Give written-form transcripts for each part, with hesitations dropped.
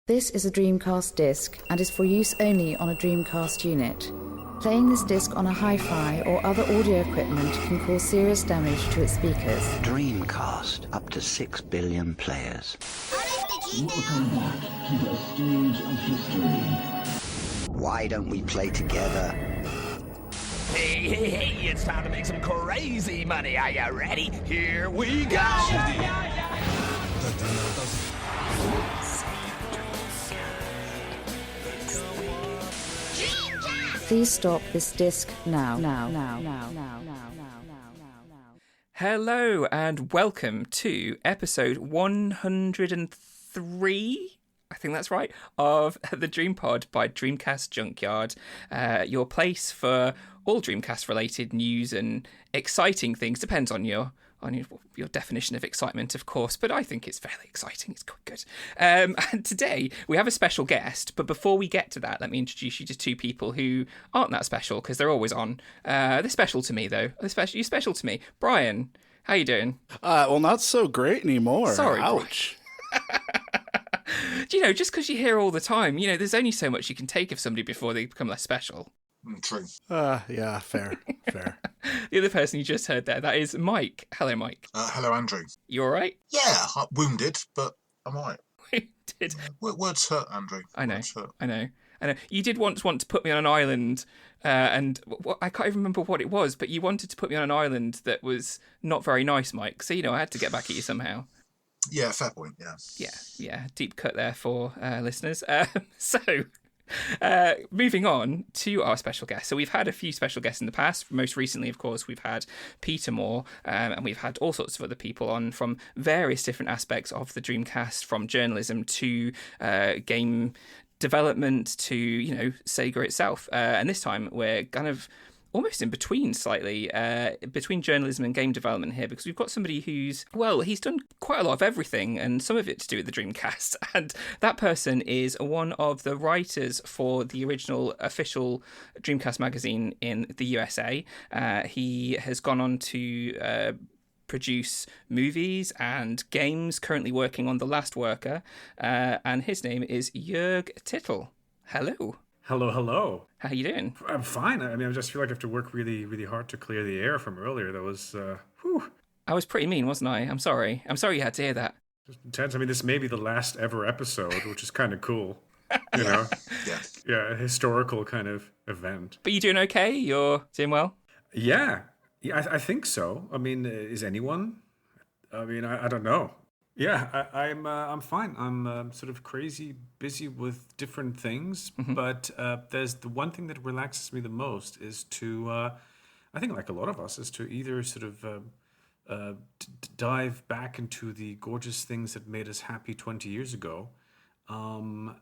This is a Dreamcast disc and is for use only on a Dreamcast unit. Playing this disc on a hi-fi or other audio equipment can cause serious damage to its speakers. Dreamcast, up to 6 billion players. Welcome back to the stage of history. Why don't we play together? Hey, it's time to make some crazy money. Are you ready? Here we go! Please stop this disc now. Hello and welcome to episode 103, I think that's right, of the DreamPod by Dreamcast Junkyard, your place for all Dreamcast-related news and exciting things. Depends on your definition of excitement, of course, but I think it's fairly exciting. It's quite good. And today we have a special guest, but before we get to that, let me introduce you to two people who aren't that special because they're always on. They're special to me, though. You're special to me. Brian, how you doing? Well, not so great anymore. Sorry, ouch. Do you know, just because you're here all the time, there's only so much you can take of somebody before they become less special. True. Yeah, fair. The other person you just heard there, that is Mike. Hello, Mike. Hello, Andrew. You all right? Yeah, wounded, but I'm all right. Wounded. Words hurt, Andrew. I know. Words hurt. I know. You did once want to put me on an island, and I can't even remember what it was, but you wanted to put me on an island that was not very nice, Mike. So, I had to get back at you somehow. Yeah, fair point, yeah. Yeah. Deep cut there for listeners. Moving on to our special guest. So we've had a few special guests in the past. Most recently, of course, we've had Peter Moore, and we've had all sorts of other people on from various different aspects of the Dreamcast, from journalism to game development to, Sega itself. And this time we're kind of almost in between slightly, between journalism and game development here, because we've got somebody he's done quite a lot of everything, and some of it to do with the Dreamcast. And that person is one of the writers for the original official Dreamcast magazine in the USA. He has gone on to produce movies and games, currently working on The Last Worker, and his name is Jörg Tittel. Hello. Hello. How you doing? I'm fine. I mean, I just feel like I have to work really, really hard to clear the air from earlier. That was, whew. I was pretty mean, wasn't I? I'm sorry you had to hear that. Just intense. I mean, this may be the last ever episode, which is kind of cool. Yeah, a historical kind of event. But you doing okay? You're doing well? Yeah, I think so. I mean, is anyone? I mean, I don't know. Yeah, I'm fine. I'm sort of crazy busy with different things, but there's the one thing that relaxes me the most is to, I think like a lot of us, is to either sort of dive back into the gorgeous things that made us happy 20 years ago, or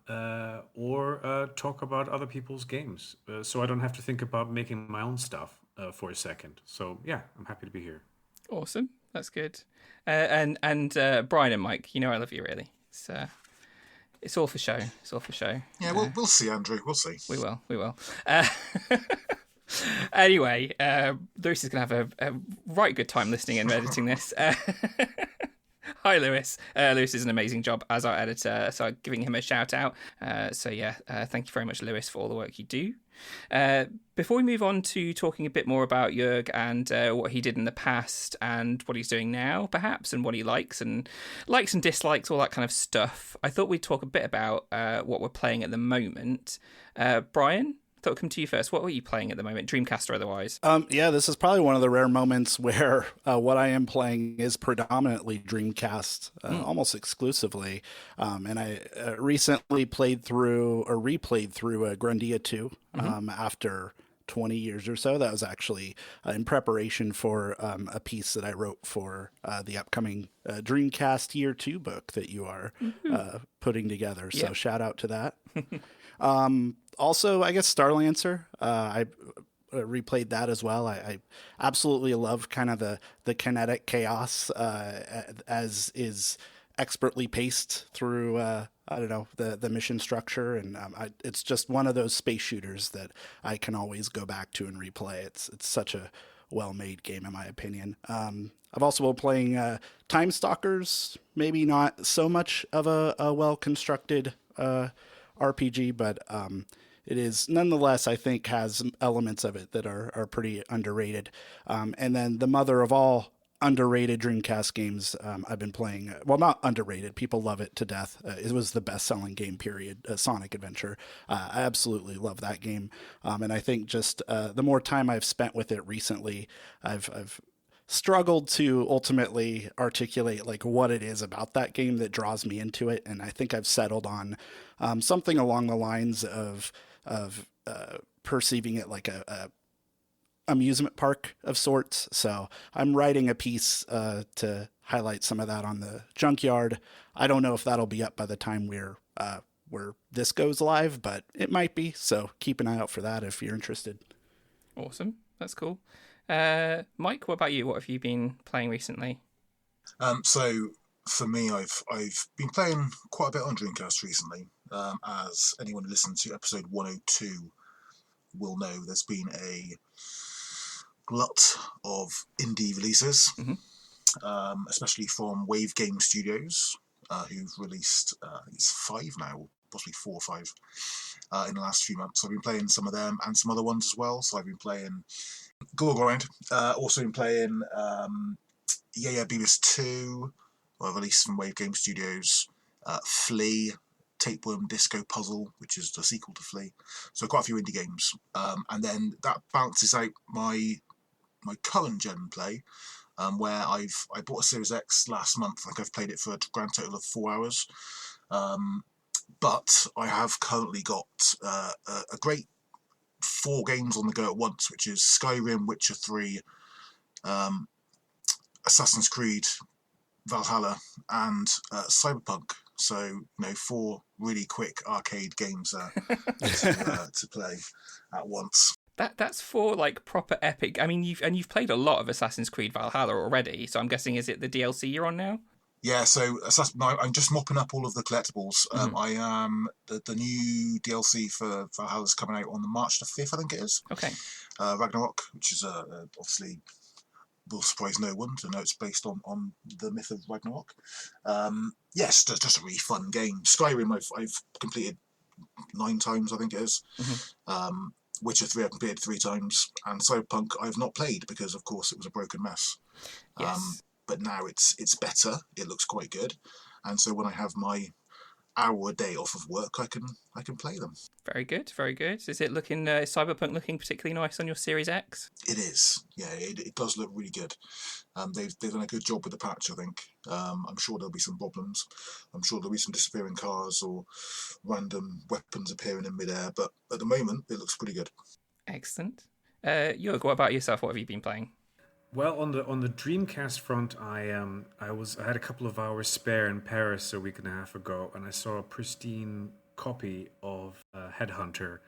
talk about other people's games, so I don't have to think about making my own stuff for a second. So yeah, I'm happy to be here. Awesome. That's good. And Brian and Mike, I love you, really. It's all for show. It's all for show. Yeah, we'll see, Andrew. We'll see. We will. Anyway, Lewis is going to have a right good time listening and editing this. Hi, Lewis. Lewis is an amazing job as our editor, so I'm giving him a shout out. Thank you very much, Lewis, for all the work you do. Before we move on to talking a bit more about Jörg and what he did in the past and what he's doing now, perhaps, and what he likes and dislikes, all that kind of stuff, I thought we'd talk a bit about what we're playing at the moment. Brian, I thought I'd come to you first. What were you playing at the moment, Dreamcast or otherwise? Yeah, this is probably one of the rare moments where what I am playing is predominantly Dreamcast, almost exclusively. And I recently replayed through Grandia 2 after 20 years or so. That was actually in preparation for a piece that I wrote for the upcoming Dreamcast Year 2 book that you are putting together. So shout out to that. Also, I guess Starlancer, I replayed that as well. I absolutely love kind of the kinetic chaos as is expertly paced through, the mission structure. And it's just one of those space shooters that I can always go back to and replay. It's such a well-made game, in my opinion. I've also been playing Time Stalkers, maybe not so much of a well-constructed RPG, but it is nonetheless, I think, has elements of it that are pretty underrated. And then the mother of all underrated Dreamcast games I've been playing. Well, not underrated. People love it to death. It was the best-selling game, period. Sonic Adventure. I absolutely love that game. And I think just the more time I've spent with it recently, I've struggled to ultimately articulate like what it is about that game that draws me into it. And I think I've settled on something along the lines of perceiving it like a amusement park of sorts. So I'm writing a piece to highlight some of that on the Junkyard. I don't know if that'll be up by the time where this goes live, but it might be. So keep an eye out for that if you're interested. Awesome. That's cool. Mike, what about you? What have you been playing recently? So for me, I've been playing quite a bit on Dreamcast recently. As anyone who listened to episode 102 will know, there's been a glut of indie releases, especially from Wave Game Studios, who've released it's 5 now, possibly 4 or 5 in the last few months. So I've been playing some of them and some other ones as well. So I've been playing Gore Grind, also been playing Beavis 2, released from Wave Game Studios, Flea, Tapeworm Disco Puzzle, which is the sequel to Flea. So quite a few indie games. And then that balances out my current gen play, where I bought a Series X last month. I think I've played it for a grand total of 4 hours. But I have currently got a great 4 games on the go at once, which is Skyrim, Witcher 3, Assassin's Creed, Valhalla, and Cyberpunk. So 4 really quick arcade games to play at once. That's 4 like proper epic. I mean, you've played a lot of Assassin's Creed Valhalla already, so I'm guessing is it the DLC you're on now? Yeah, so I'm just mopping up all of the collectibles. I am the new DLC for Valhalla's coming out on March the 5th, I think it is. Okay. Ragnarok, which is obviously will surprise no one to know it's based on the myth of Ragnarok. Yes, just a really fun game. Skyrim I've completed 9 times, I think it is. Witcher 3 I've completed 3 times, and Cyberpunk I've not played because of course it was a broken mess. Yes. But now it's better. It looks quite good, and so when I have my hour a day off of work, I can play them. Very good, very good. Is it looking Cyberpunk looking particularly nice on your Series X? It is. Yeah, it does look really good. They've done a good job with the patch, I think. I'm sure there'll be some problems. I'm sure there'll be some disappearing cars or random weapons appearing in midair, but at the moment it looks pretty good. Excellent. Jörg, what about yourself? What have you been playing? Well, on the Dreamcast front, I had a couple of hours spare in Paris a week and a half ago, and I saw a pristine copy of Headhunter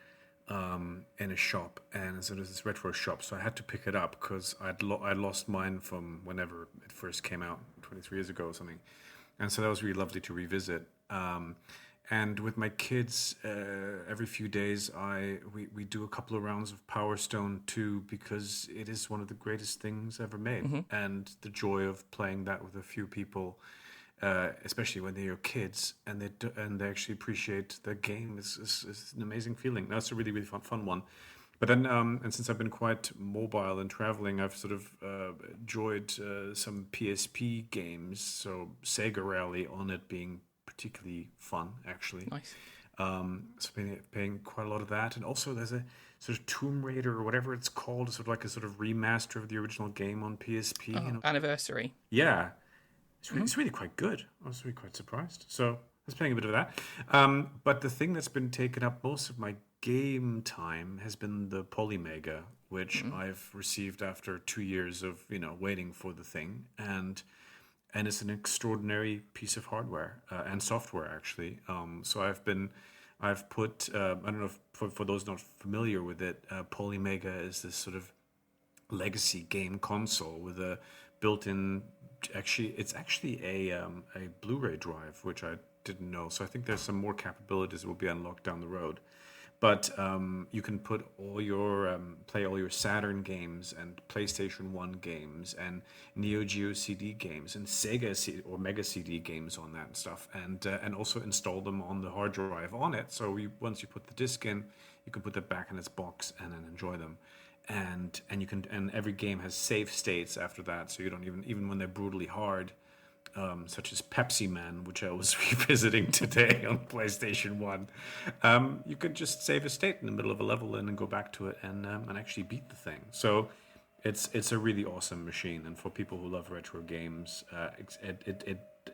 in a shop, and so there's this retro shop, so I had to pick it up because I'd lost mine from whenever it first came out, 23 years ago or something, and so that was really lovely to revisit. And with my kids, every few days, we do a couple of rounds of Power Stone 2 because it is one of the greatest things ever made. And the joy of playing that with a few people, especially when they're your kids and they actually appreciate the game, is an amazing feeling. That's a really, really fun one. But then, and since I've been quite mobile and traveling, I've sort of enjoyed some PSP games. So Sega Rally on it being particularly fun, actually. Nice. So paying quite a lot of that, and also there's a sort of Tomb Raider or whatever it's called, sort of like a sort of remaster of the original game on PSP. Anniversary. Yeah, it's really quite good. I was really quite surprised. So I was playing a bit of that. But the thing that's been taking up most of my game time has been the Polymega, which I've received after 2 years of waiting for the thing, and it's an extraordinary piece of hardware and software, actually. So I've put, I don't know if for those not familiar with it, Polymega is this sort of legacy game console with a built-in, it's actually a Blu-ray drive, which I didn't know. So I think there's some more capabilities that will be unlocked down the road. But you can put all your play all your Saturn games and PlayStation 1 games and Neo Geo CD games and Sega or Mega CD games on that and stuff, and also install them on the hard drive on it. So once you put the disc in, you can put it back in its box and then enjoy them. And you can, and every game has save states after that, so you don't even when they're brutally hard. Such as Pepsi Man, which I was revisiting today on PlayStation 1. You could just save a state in the middle of a level and then go back to it and actually beat the thing. So it's a really awesome machine. And for people who love retro games,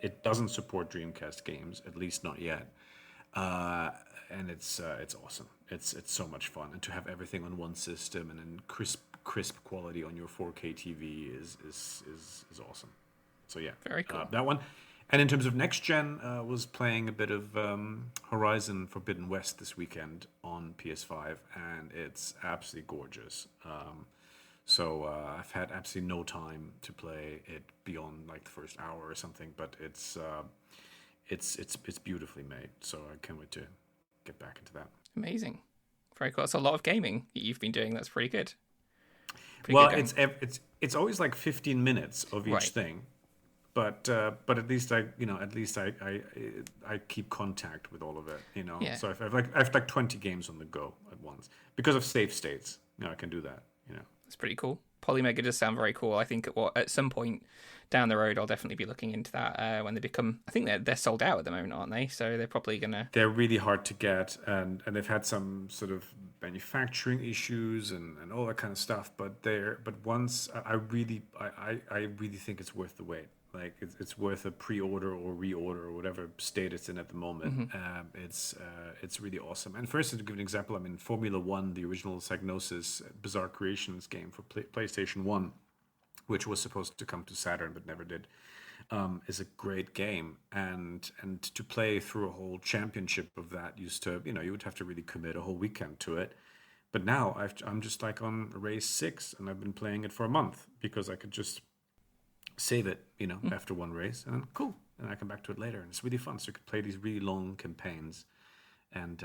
it doesn't support Dreamcast games, at least not yet. And it's awesome. It's so much fun. And to have everything on one system and then crisp quality on your 4K TV is awesome. So yeah, very cool. That one. And in terms of next gen, was playing a bit of Horizon Forbidden West this weekend on PS5, and it's absolutely gorgeous. So I've had absolutely no time to play it beyond like the first hour or something, but it's beautifully made. So I can't wait to get back into that. Amazing, very cool. That's a lot of gaming that you've been doing. That's pretty good. Well, it's always like 15 minutes of each Right. thing. But at least I keep contact with all of it, you know. Yeah. So I have like 20 games on the go at once because of save states. You know, I can do that. You know, That's pretty cool. Polymega does sound very cool. I think at some point down the road, I'll definitely be looking into that when they become. I think they're sold out at the moment, aren't they? So they're probably gonna. They're really hard to get, and they've had some sort of manufacturing issues and all that kind of stuff. But once I really think it's worth the wait. Like it's worth a pre-order or reorder or whatever state it's in at the moment. It's really awesome. And first, to give an example, I mean, Formula One, the original Psygnosis Bizarre Creations game for PlayStation 1, which was supposed to come to Saturn but never did, is a great game. And to play through a whole championship of that used to, you know, you would have to really commit a whole weekend to it. But now I'm just like on race 6, and I've been playing it for a month because I could just save it, you know, after one race, and then cool, and I come back to it later, and it's really fun. So you could play these really long campaigns, and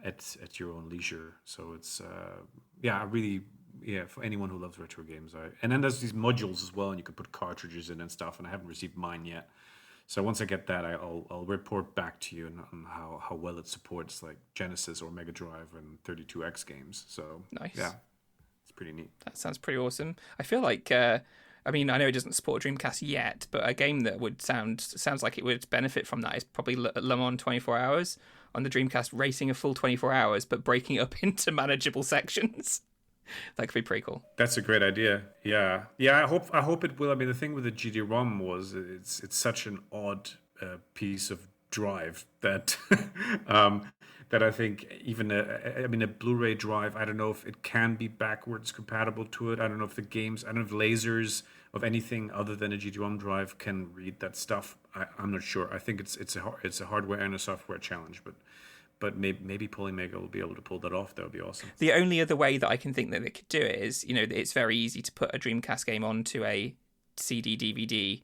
at your own leisure. So it's for anyone who loves retro games. And then there's these modules as well, and you can put cartridges in and stuff. And I haven't received mine yet. So once I get that, I'll report back to you on how well it supports like Genesis or Mega Drive and 32X games. So Nice. Yeah, it's pretty neat. That sounds pretty awesome. I feel like. I mean, I know it doesn't support Dreamcast yet, but a game that sounds like it would benefit from that is probably Le Mans 24 Hours on the Dreamcast, racing a full 24 hours, but breaking up into manageable sections. That could be pretty cool. That's a great idea. Yeah. I hope it will. I mean, the thing with the GD-ROM was it's such an odd piece of drive that that I think even a Blu-ray drive, I don't know if it can be backwards compatible to it. I don't know if lasers of anything other than a GD-ROM drive can read that stuff. I'm not sure. I think it's a hardware and a software challenge, but maybe Polymega will be able to pull that off. That would be awesome. The only other way that I can think that they could do it is, you know, it's very easy to put a Dreamcast game onto a CD DVD.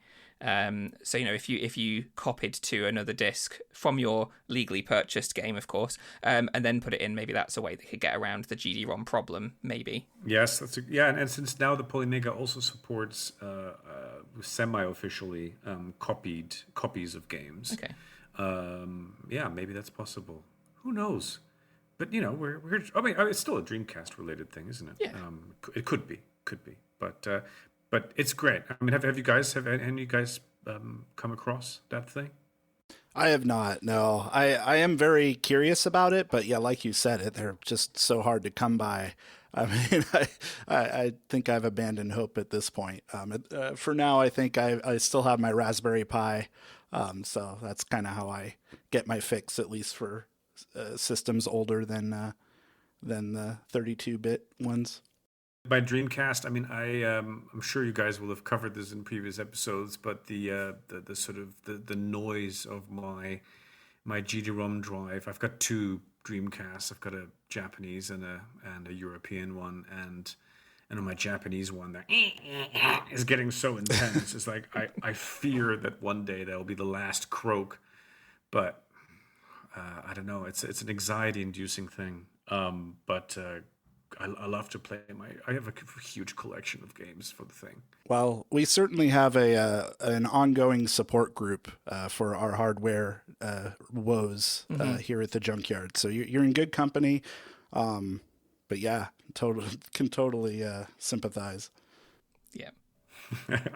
So, you know, if you copied to another disc from your legally purchased game, of course, and then put it in, maybe that's a way they could get around the GD-ROM problem, maybe. Yes, and since now the Polymega also supports semi-officially copies of games. Okay. Maybe that's possible. Who knows? But you know, it's still a Dreamcast related thing, isn't it? Yeah. It could be, but it's great. I mean, have you guys come across that thing? I have not. No, I am very curious about it, but yeah, like you said, they're just so hard to come by. I mean, I think I've abandoned hope at this point. For now, I think I still have my Raspberry Pi, so that's kind of how I get my fix, at least for systems older than the 32-bit ones. By Dreamcast, I mean I'm sure you guys will have covered this in previous episodes, but the sort of the noise of my GD-ROM drive. I've got two Dreamcasts. I've got a Japanese and a European one, and on my Japanese one, that is getting so intense. It's like I fear that one day that'll be the last croak, but I don't know. It's an anxiety-inducing thing. But I love to play I have a huge collection of games for the thing. Well, we certainly have an ongoing support group for our hardware woes here at the Junkyard. So you're in good company. But yeah, can totally sympathize. Yeah.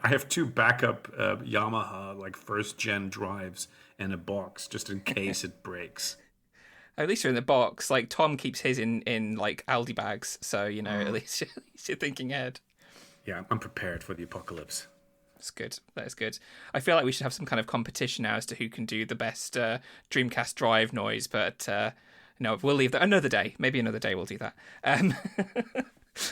I have 2 backup Yamaha like first gen drives and a box just in case it breaks. At least you're in the box. Like Tom keeps his in like Aldi bags, so you know at least you're thinking ahead. Yeah, I'm prepared for the apocalypse. That's good. That is good. I feel like we should have some kind of competition now as to who can do the best Dreamcast drive noise, but no, we'll leave that another day. Maybe another day we'll do that.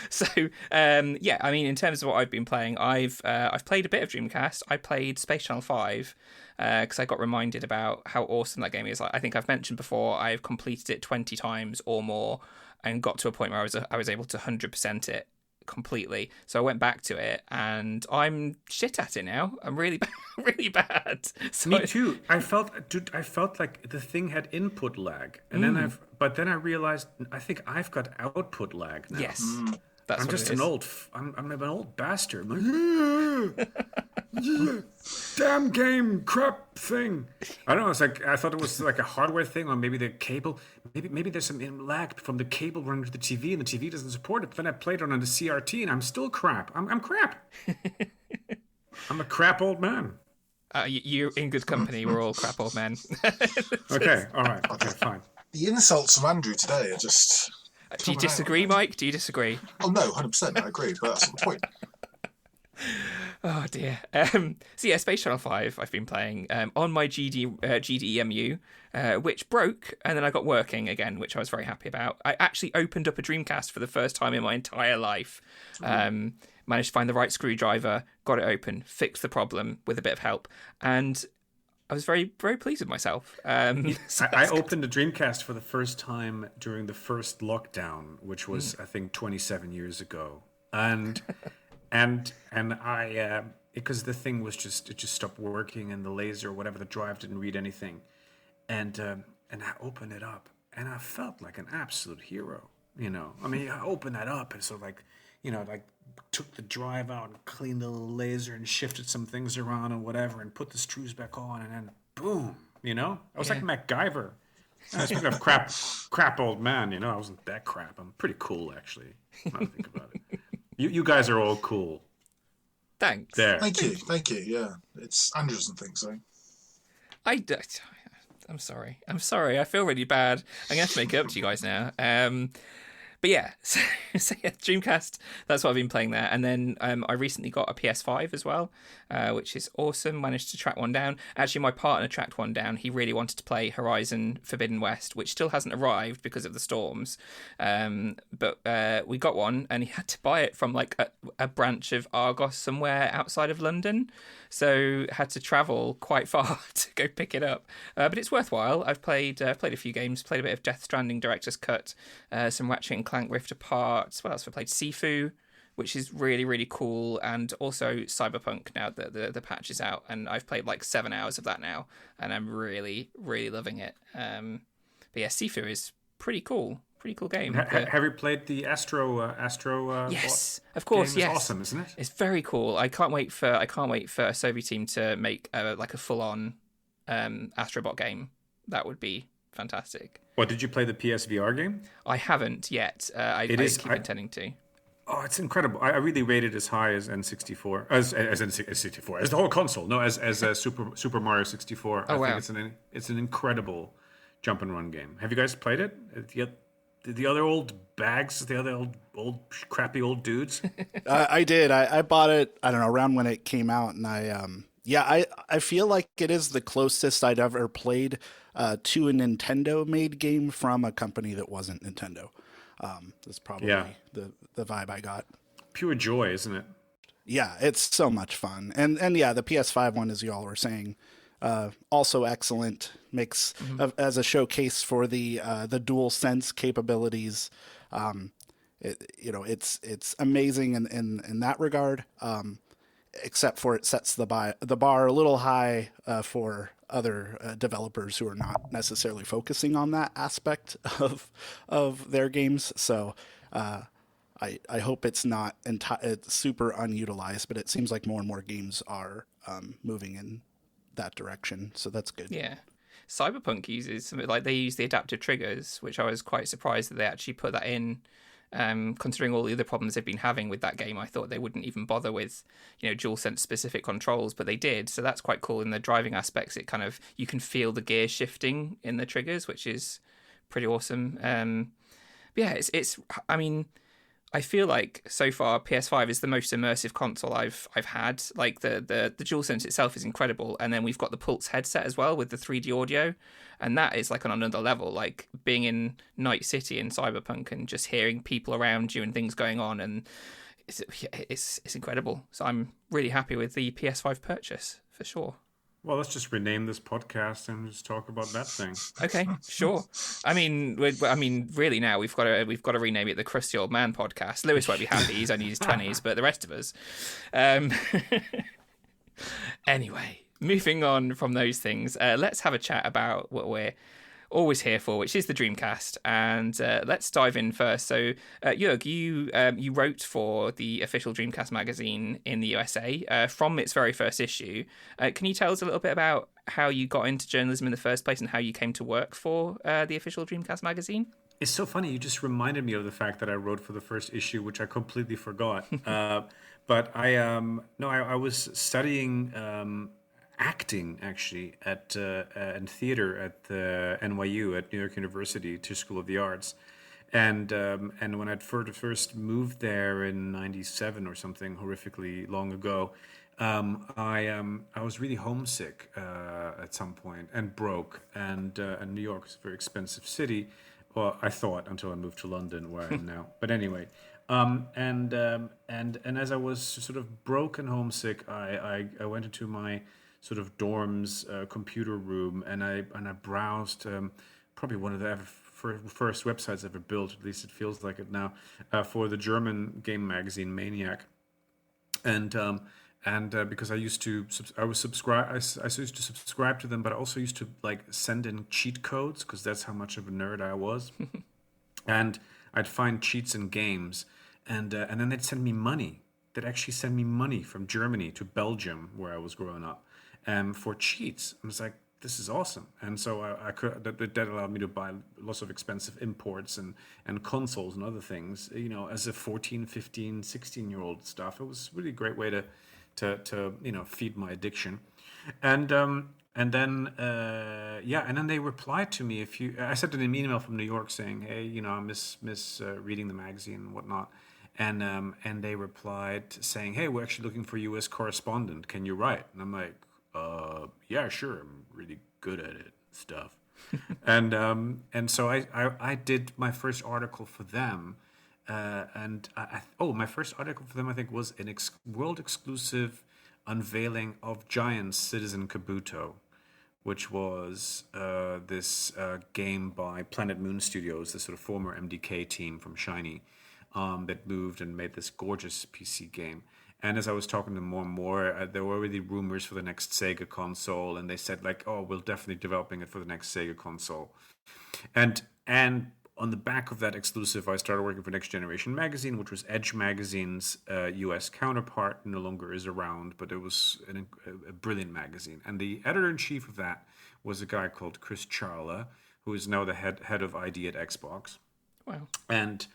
So yeah, I mean, in terms of what I've been playing, I've played a bit of Dreamcast. I played Space Channel 5 because I got reminded about how awesome that game is. I think I've mentioned before, I've completed it 20 times or more and got to a point where I was able to 100% it completely. So I went back to it and I'm shit at it now. I'm really bad, really bad. So Me too. I felt like the thing had input lag, and then I realized I think I've got output lag now. Yes, that's I'm what just it is. I'm an old bastard. I'm like, damn game crap thing. I don't know. It's like I thought it was like a hardware thing, or maybe the cable. Maybe there's some lag from the cable running to the TV, and the TV doesn't support it. But then I played it on the CRT, and I'm still crap. I'm crap. I'm a crap old man. You're in good company. We're all crap old men. Okay. All right. Okay. Fine. The insults from Andrew today are just... Do you disagree, Mike? Do you disagree? Oh, no, 100%. I agree, but that's not the point. Oh dear. So yeah, Space Channel 5 I've been playing on my GDEMU, which broke and then I got working again, which I was very happy about. I actually opened up a Dreamcast for the first time in my entire life. Managed to find the right screwdriver, got it open, fixed the problem with a bit of help, and I was very, very pleased with myself. So I opened the Dreamcast for the first time during the first lockdown, which was I think 27 years ago, and I because the thing was it just stopped working, and the laser or whatever, the drive didn't read anything, and I opened it up and I felt like an absolute hero. You know, I mean, I opened that up and sort of like, you know, like took the drive out and cleaned the little laser and shifted some things around and whatever, and put the screws back on, and then boom, you know, I was like MacGyver. Speaking of crap old man, you know, I wasn't that crap. I'm pretty cool, actually. Now I think about it. You guys are all cool. Thanks. There. Thank you. Yeah, it's Andrew doesn't think so. I'm sorry. I feel really bad. I'm going to have to make it up to you guys now. But yeah, so yeah, Dreamcast, that's what I've been playing there. And then I recently got a PS5 as well, which is awesome. Managed to track one down. Actually, my partner tracked one down. He really wanted to play Horizon Forbidden West, which still hasn't arrived because of the storms. But we got one, and he had to buy it from like a branch of Argos somewhere outside of London. So had to travel quite far to go pick it up. But it's worthwhile. I've played a few games, played a bit of Death Stranding Director's Cut, some Ratchet and Clank Rift Apart. What else have I played? Sifu, which is really, really cool. And also Cyberpunk now that the patch is out. And I've played like 7 hours of that now. And I'm really, really loving it. But yeah, Sifu is pretty cool. Pretty cool game. Have you played the Astro? Yes, of course. Yes, it's awesome, isn't it? It's very cool. I can't wait for a Soviet team to make like a full-on Astrobot game. That would be fantastic. What, did you play the PSVR game? I haven't yet. I keep intending to. Oh, it's incredible. I really rate it as high as N64, as N64, as the whole console. No, as Super Mario 64. Oh, I think it's an incredible jump and run game. Have you guys played it? The other old bags, the other old crappy old dudes. I did. I bought it, I don't know, around when it came out, and I feel like it is the closest I'd ever played to a Nintendo-made game from a company that wasn't Nintendo. That's probably the vibe I got. Pure joy, isn't it? Yeah, it's so much fun. And yeah, the PS5 one, as you all were saying, also excellent. Makes as a showcase for the DualSense capabilities. It's amazing in that regard. Except for it sets the bar a little high for other developers who are not necessarily focusing on that aspect of their games. So I hope it's not it's super unutilized, but it seems like more and more games are moving in that direction. So that's good. Yeah. Cyberpunk uses something like they use the adaptive triggers, which I was quite surprised that they actually put that in. Considering all the other problems they've been having with that game, I thought they wouldn't even bother with, DualSense specific controls, but they did. So that's quite cool. In the driving aspects, it kind of, you can feel the gear shifting in the triggers, which is pretty awesome. But yeah, it's. I mean, I feel like so far PS5 is the most immersive console I've had. Like the DualSense itself is incredible, and then we've got the Pulse headset as well with the 3D audio, and that is like on another level. Like being in Night City in Cyberpunk and just hearing people around you and things going on, and it's incredible. So I'm really happy with the PS5 purchase for sure. Well, let's just rename this podcast and just talk about that thing. Okay, sure. I mean, really now we've got to rename it the Crusty Old Man Podcast. Lewis won't be happy; he's only in his 20s, but the rest of us. Anyway, moving on from those things, let's have a chat about what we're always here for, which is the Dreamcast, and let's dive in first. So, Jörg, you wrote for the official Dreamcast magazine in the USA from its very first issue. Can you tell us a little bit about how you got into journalism in the first place and how you came to work for the official Dreamcast magazine? It's so funny. You just reminded me of the fact that I wrote for the first issue, which I completely forgot. But I was studying acting actually and theater at the NYU at New York University, Tisch School of the Arts, and when I'd first moved there in '97 or something horrifically long ago, I was really homesick at some point and broke, and New York is a very expensive city. Well, I thought, until I moved to London, where I am now. But anyway, and as I was sort of broke and homesick, I went into my sort of dorm's computer room, and I browsed probably one of the first websites ever built, at least it feels like it now, for the German game magazine Maniac, and because I used to subscribe to them, but I also used to like send in cheat codes because that's how much of a nerd I was, and I'd find cheats in games, and then they'd send me money. They'd actually send me money from Germany to Belgium, where I was growing up, for cheats. I was like, this is awesome. And so that allowed me to buy lots of expensive imports and consoles and other things, as a 14, 15, 16-year-old stuff. It was really a great way to feed my addiction. And then they replied to me I sent an email from New York saying, hey, I miss reading the magazine and whatnot. And they replied saying, hey, we're actually looking for a U.S. correspondent. Can you write? And I'm like, yeah, sure. I'm really good at it, stuff. and so I did my first article for them. My first article for them, I think, was an world exclusive unveiling of Giant's Citizen Kabuto, which was this game by Planet Moon Studios, this sort of former MDK team from Shiny, that moved and made this gorgeous PC game. And as I was talking to them more and more, there were already rumors for the next Sega console, and they said like, "Oh, we're definitely developing it for the next Sega console." And on the back of that exclusive, I started working for Next Generation Magazine, which was Edge Magazine's U.S. counterpart. No longer is around, but it was a brilliant magazine. And the editor-in-chief of that was a guy called Chris Charla, who is now the head of ID at Xbox. Wow. And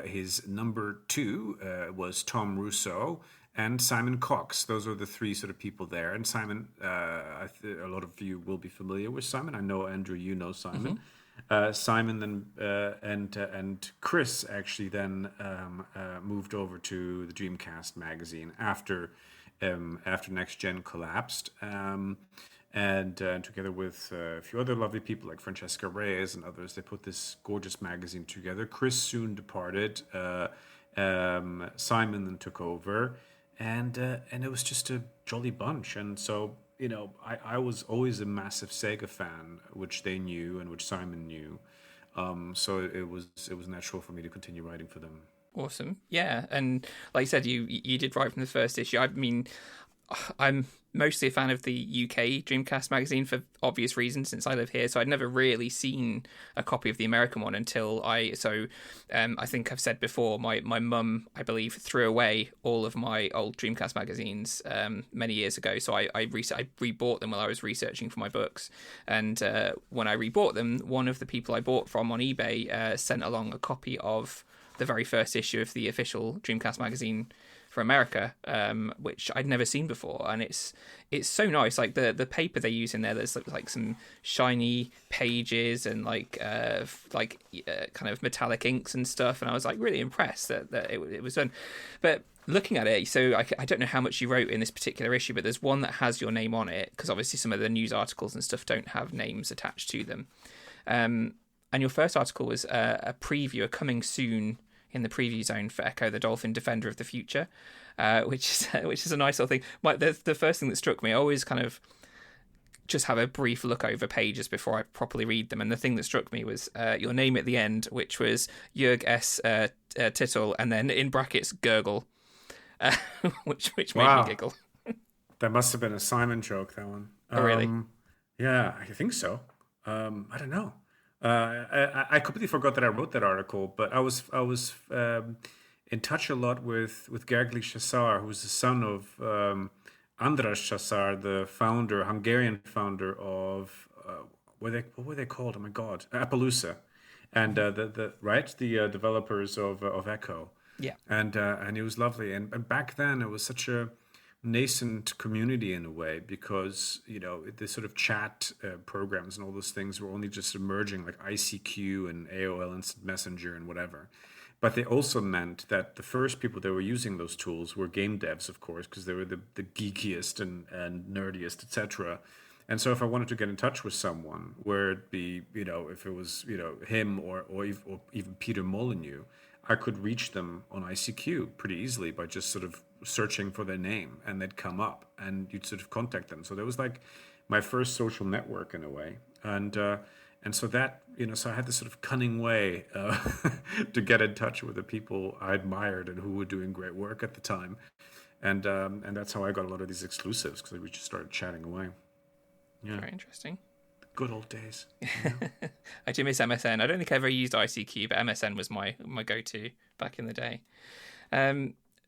his number two was Tom Russo and Simon Cox. Those are the three sort of people there. And Simon, a lot of you will be familiar with Simon. I know, Andrew, you know Simon. Mm-hmm. Simon then and Chris actually then moved over to the Dreamcast magazine after Next Gen collapsed. And together with a few other lovely people like Francesca Reyes and others, they put this gorgeous magazine together. Chris soon departed. Simon then took over, and it was just a jolly bunch. And so, I was always a massive Sega fan, which they knew and which Simon knew. So it was natural for me to continue writing for them. Awesome, yeah. And like you said, you did write from the first issue. I mean, I'm mostly a fan of the UK Dreamcast magazine for obvious reasons since I live here. So I'd never really seen a copy of the American one until I think I've said before, my mum, I believe, threw away all of my old Dreamcast magazines many years ago. So I rebought them while I was researching for my books. And when I rebought them, one of the people I bought from on eBay sent along a copy of the very first issue of the official Dreamcast magazine for America, which I'd never seen before, and it's so nice. Like the paper they use in there, there's like some shiny pages and kind of metallic inks and stuff, and I was like really impressed that it was done. But looking at it, so I don't know how much you wrote in this particular issue, but there's one that has your name on it, because obviously some of the news articles and stuff don't have names attached to them. And your first article was a preview, a coming soon in the preview zone for Echo the Dolphin Defender of the Future, which is a nice little thing. The first thing that struck me, I always kind of just have a brief look over pages before I properly read them, and the thing that struck me was your name at the end, which was Jörg S. Tittel, and then in brackets Gurgle, which made me giggle. That must have been a Simon joke, that one. Oh, really? Yeah, I think so. I don't know. I completely forgot that I wrote that article, but I was in touch a lot with Gergely Chassar, who's the son of Andras Chassar, the Hungarian founder of what were they called? Oh my God, Appaloosa, and the developers of Echo. Yeah, and it was lovely, and back then it was such a nascent community in a way, because the sort of chat programs and all those things were only just emerging, like ICQ and AOL Instant Messenger and whatever. But they also meant that the first people that were using those tools were game devs, of course, because they were the geekiest and nerdiest, etc. And so if I wanted to get in touch with someone, where it be, if it was, him or even Peter Molyneux, I could reach them on ICQ pretty easily by just sort of searching for their name, and they'd come up and you'd sort of contact them. So that was like my first social network in a way. And so that, so I had this sort of cunning way to get in touch with the people I admired and who were doing great work at the time. And that's how I got a lot of these exclusives, because we just started chatting away. Yeah. Very interesting. Good old days. I do miss MSN. I don't think I ever used ICQ, but MSN was my go-to back in the day.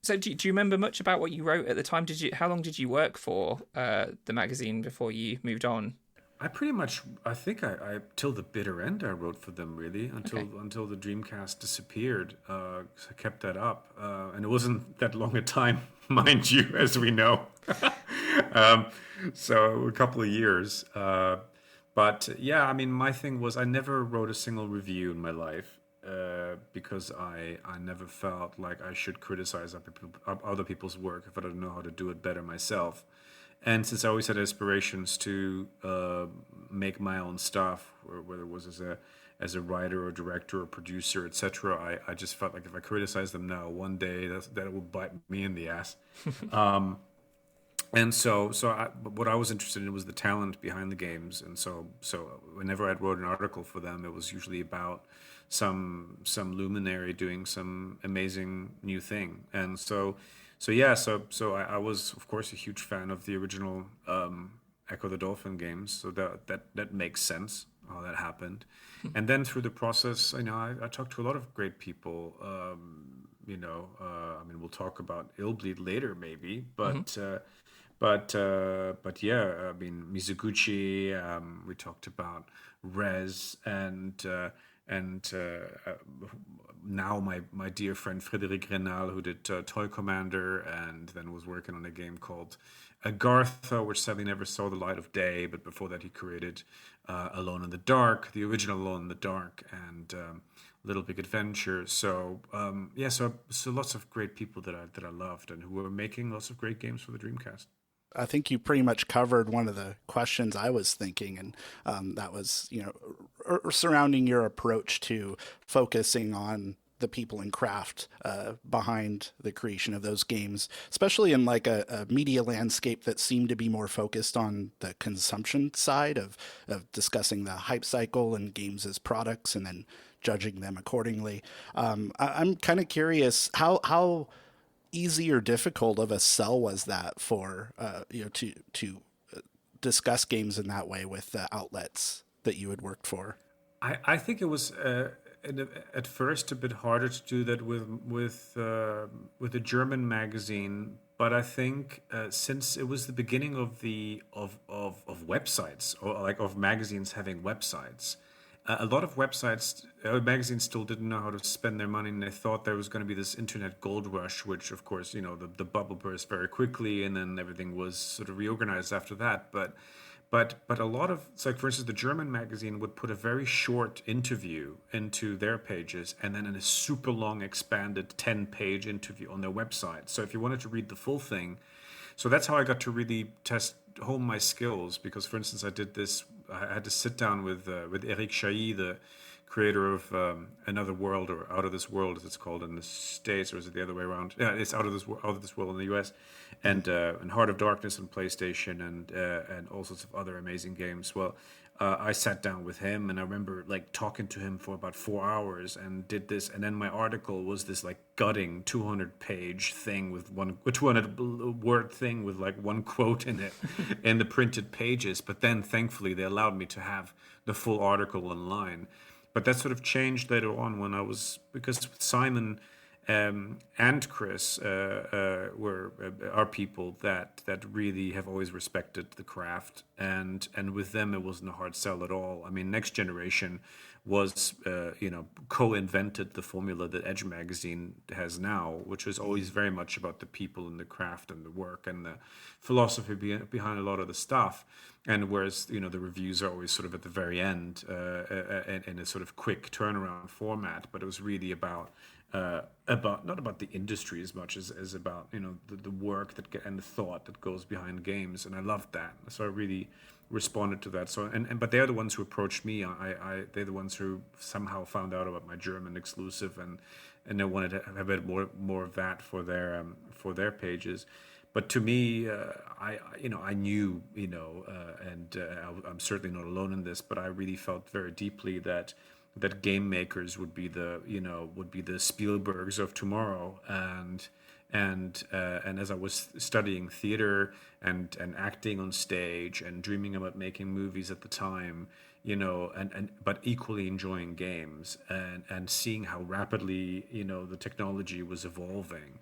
So do you remember much about what you wrote at the time? How long did you work for the magazine before you moved on? I think I till the bitter end I wrote for them, really, until the Dreamcast disappeared. I kept that up, and it wasn't that long a time, mind you, as we know. So a couple of years. But yeah, I mean, my thing was I never wrote a single review in my life, because I never felt like I should criticize other people's work if I don't know how to do it better myself. And since I always had aspirations to make my own stuff, or whether it was as a writer or director or producer, etc., I just felt like if I criticize them now, one day that would bite me in the ass. And so what I was interested in was the talent behind the games, and so whenever I wrote an article for them, it was usually about some luminary doing some amazing new thing. And so I was, of course, a huge fan of the original Echo the Dolphin games, so that makes sense how that happened. And then through the process, I talked to a lot of great people. I mean, we'll talk about Illbleed later, maybe, but. But yeah, I mean, Mizuguchi, we talked about Rez, and now my dear friend Frédéric Renal, who did Toy Commander, and then was working on a game called Agartha, which sadly never saw the light of day, but before that he created Alone in the Dark, the original Alone in the Dark, and Little Big Adventure. So so lots of great people that I loved, and who were making lots of great games for the Dreamcast. I think you pretty much covered one of the questions I was thinking, and that was, surrounding your approach to focusing on the people and craft behind the creation of those games, especially in like a media landscape that seemed to be more focused on the consumption side of discussing the hype cycle and games as products and then judging them accordingly. I'm kind of curious, how easy or difficult of a sell was that for to discuss games in that way with the outlets that you had worked for? I think it was at first a bit harder to do that with a German magazine, but I think since it was the beginning of websites, or like of magazines having websites, a lot of websites, magazines still didn't know how to spend their money, and they thought there was going to be this internet gold rush, which of course, the bubble burst very quickly, and then everything was sort of reorganized after that. But a lot of, it's like, for instance, the German magazine would put a very short interview into their pages, and then in a super long expanded 10-page interview on their website. So if you wanted to read the full thing, so that's how I got to really test home my skills. Because, for instance, I had to sit down with Eric Chailly, the creator of Another World, or Out of This World, as it's called in the States, or is it the other way around? Yeah, it's Out of This World in the US, and Heart of Darkness on PlayStation, and all sorts of other amazing games. Well, I sat down with him, and I remember like talking to him for about 4 hours, and did this. And then my article was this like gutting 200-page thing with 200-word thing with like one quote in it, in the printed pages. But then, thankfully, they allowed me to have the full article online. But that sort of changed later on because Simon and Chris were are people that really have always respected the craft, and with them it wasn't a hard sell at all. I mean, Next Generation was co-invented the formula that Edge magazine has now, which was always very much about the people and the craft and the work and the philosophy behind a lot of the stuff. And whereas the reviews are always sort of at the very end in a sort of quick turnaround format, but it was really about not about the industry as much as about the work and the thought that goes behind games. And I loved that, so I really responded to that. So but they're the ones who approached me. They're the ones who somehow found out about my German exclusive, and they wanted to have a bit more of that for their pages. But to me, I knew, and I'm certainly not alone in this, but I really felt very deeply that game makers would be the Spielbergs of tomorrow. And as I was studying theater and acting on stage and dreaming about making movies at the time, but equally enjoying games and seeing how rapidly the technology was evolving.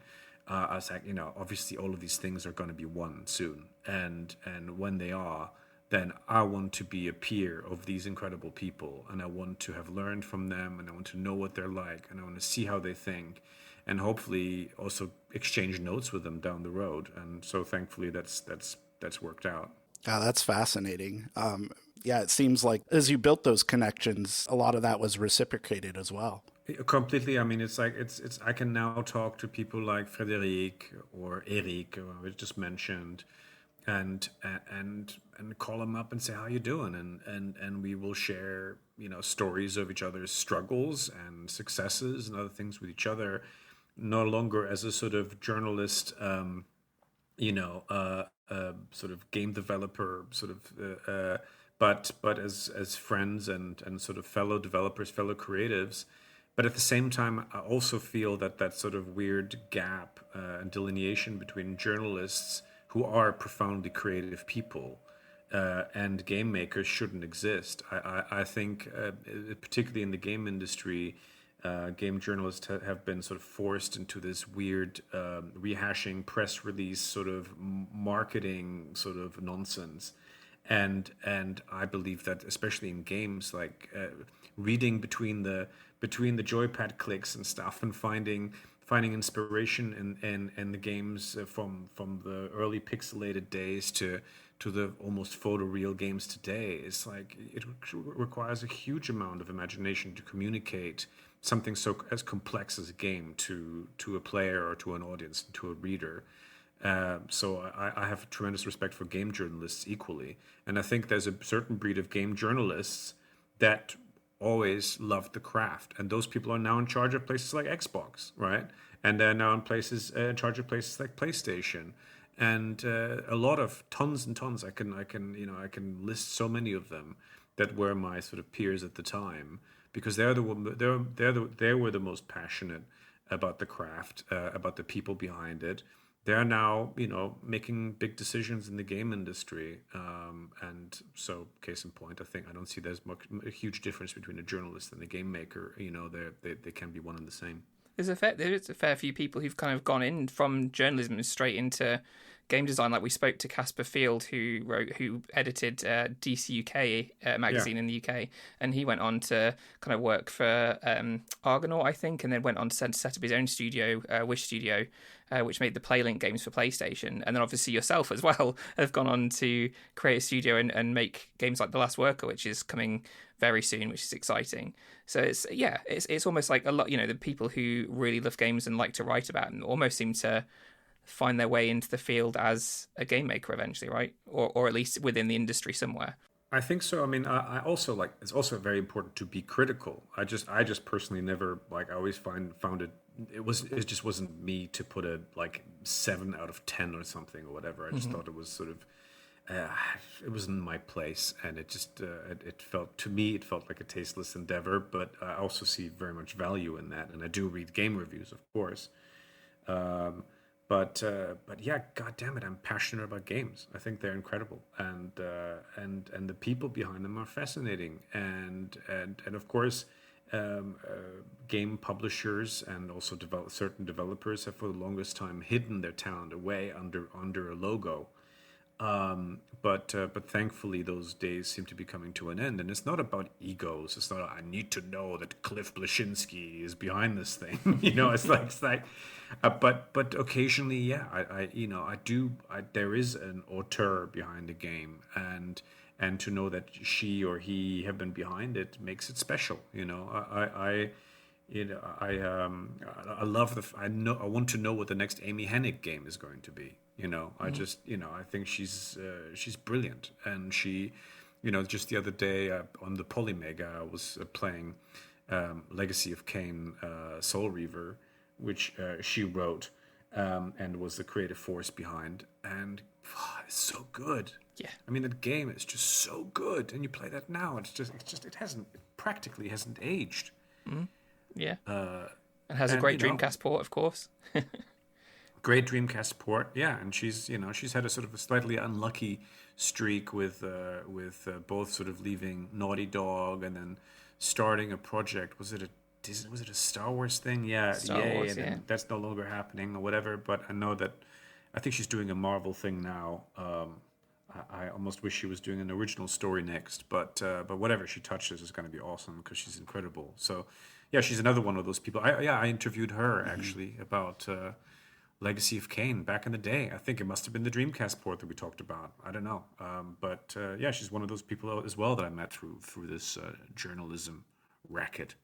I was like, obviously all of these things are going to be one soon, and when they are, then I want to be a peer of these incredible people, and I want to have learned from them, and I want to know what they're like, and I want to see how they think, and hopefully also exchange notes with them down the road. And so thankfully that's worked out. Yeah, that's fascinating. Yeah, it seems like as you built those connections, a lot of that was reciprocated as well. Completely. I mean, it's like it's. I can now talk to people like Frederic or Eric, who I just mentioned, and call them up and say, how you doing, and we will share stories of each other's struggles and successes and other things with each other, no longer as a sort of journalist, sort of game developer, sort of, but as friends and sort of fellow developers, fellow creatives. But at the same time, I also feel that sort of weird gap and delineation between journalists who are profoundly creative people and game makers shouldn't exist. I think, particularly in the game industry, game journalists have been sort of forced into this weird rehashing press release sort of marketing sort of nonsense. And I believe that especially in games, like reading between the joypad clicks and stuff, and finding inspiration in the games from the early pixelated days to the almost photoreal games today, is like it requires a huge amount of imagination to communicate something so as complex as a game to a player or to an audience, to a reader. So I have tremendous respect for game journalists equally. And I think there's a certain breed of game journalists that always loved the craft. And those people are now in charge of places like Xbox, right? And they're now in charge of places like PlayStation. And a lot of tons and tons, I can list so many of them that were my sort of peers at the time, because they were the most passionate, about the craft, about the people behind it. They're now, making big decisions in the game industry. And so, case in point, I don't see there's a huge difference between a journalist and a game maker. They can be one and the same. There is a fair few people who've kind of gone in from journalism straight into game design. Like we spoke to Casper Field, who edited DC UK magazine in the UK, and he went on to kind of work for Argonaut, I think, and then went on to set up his own studio, Wish Studio, which made the PlayLink games for PlayStation. And then obviously yourself as well have gone on to create a studio and make games like The Last Worker, which is coming very soon, which is exciting. So it's almost like a lot, the people who really love games and like to write about them almost seem to find their way into the field as a game maker eventually, right? Or at least within the industry somewhere. I think so. I mean, I also it's also very important to be critical. I just personally never I always found it just wasn't me to put a 7 out of 10 or something or whatever. I just thought it was sort of it wasn't my place, and it just it felt like a tasteless endeavor. But I also see very much value in that, and I do read game reviews, of course. But yeah, God damn it, I'm passionate about games. I think they're incredible, and the people behind them are fascinating, and of course, game publishers and also certain developers have for the longest time hidden their talent away under a logo. But thankfully those days seem to be coming to an end, and it's not about egos. It's not I need to know that Cliff Bleszinski is behind this thing. But occasionally, there is an auteur behind the game, and to know that she or he have been behind it makes it special. I want to know what the next Amy Hennig game is going to be. I think she's brilliant, and she, just the other day on the Polymega, I was playing Legacy of Kain, Soul Reaver, which she wrote and was the creative force behind, and it's so good. Yeah, I mean that game is just so good, and you play that now, it practically hasn't aged. Mm-hmm. Yeah, and has a great Dreamcast port, of course. Great Dreamcast port, yeah, and she's had a sort of a slightly unlucky streak with both sort of leaving Naughty Dog and then starting a project. Was it a Star Wars thing? Yeah, Star Wars, and then that's no longer happening or whatever. But I think she's doing a Marvel thing now. I almost wish she was doing an original story next, but whatever she touches is going to be awesome because she's incredible. So yeah, she's another one of those people. I interviewed her actually about Legacy of Kain back in the day. I think it must have been the Dreamcast port that we talked about. I don't know. But she's one of those people as well that I met through this journalism racket.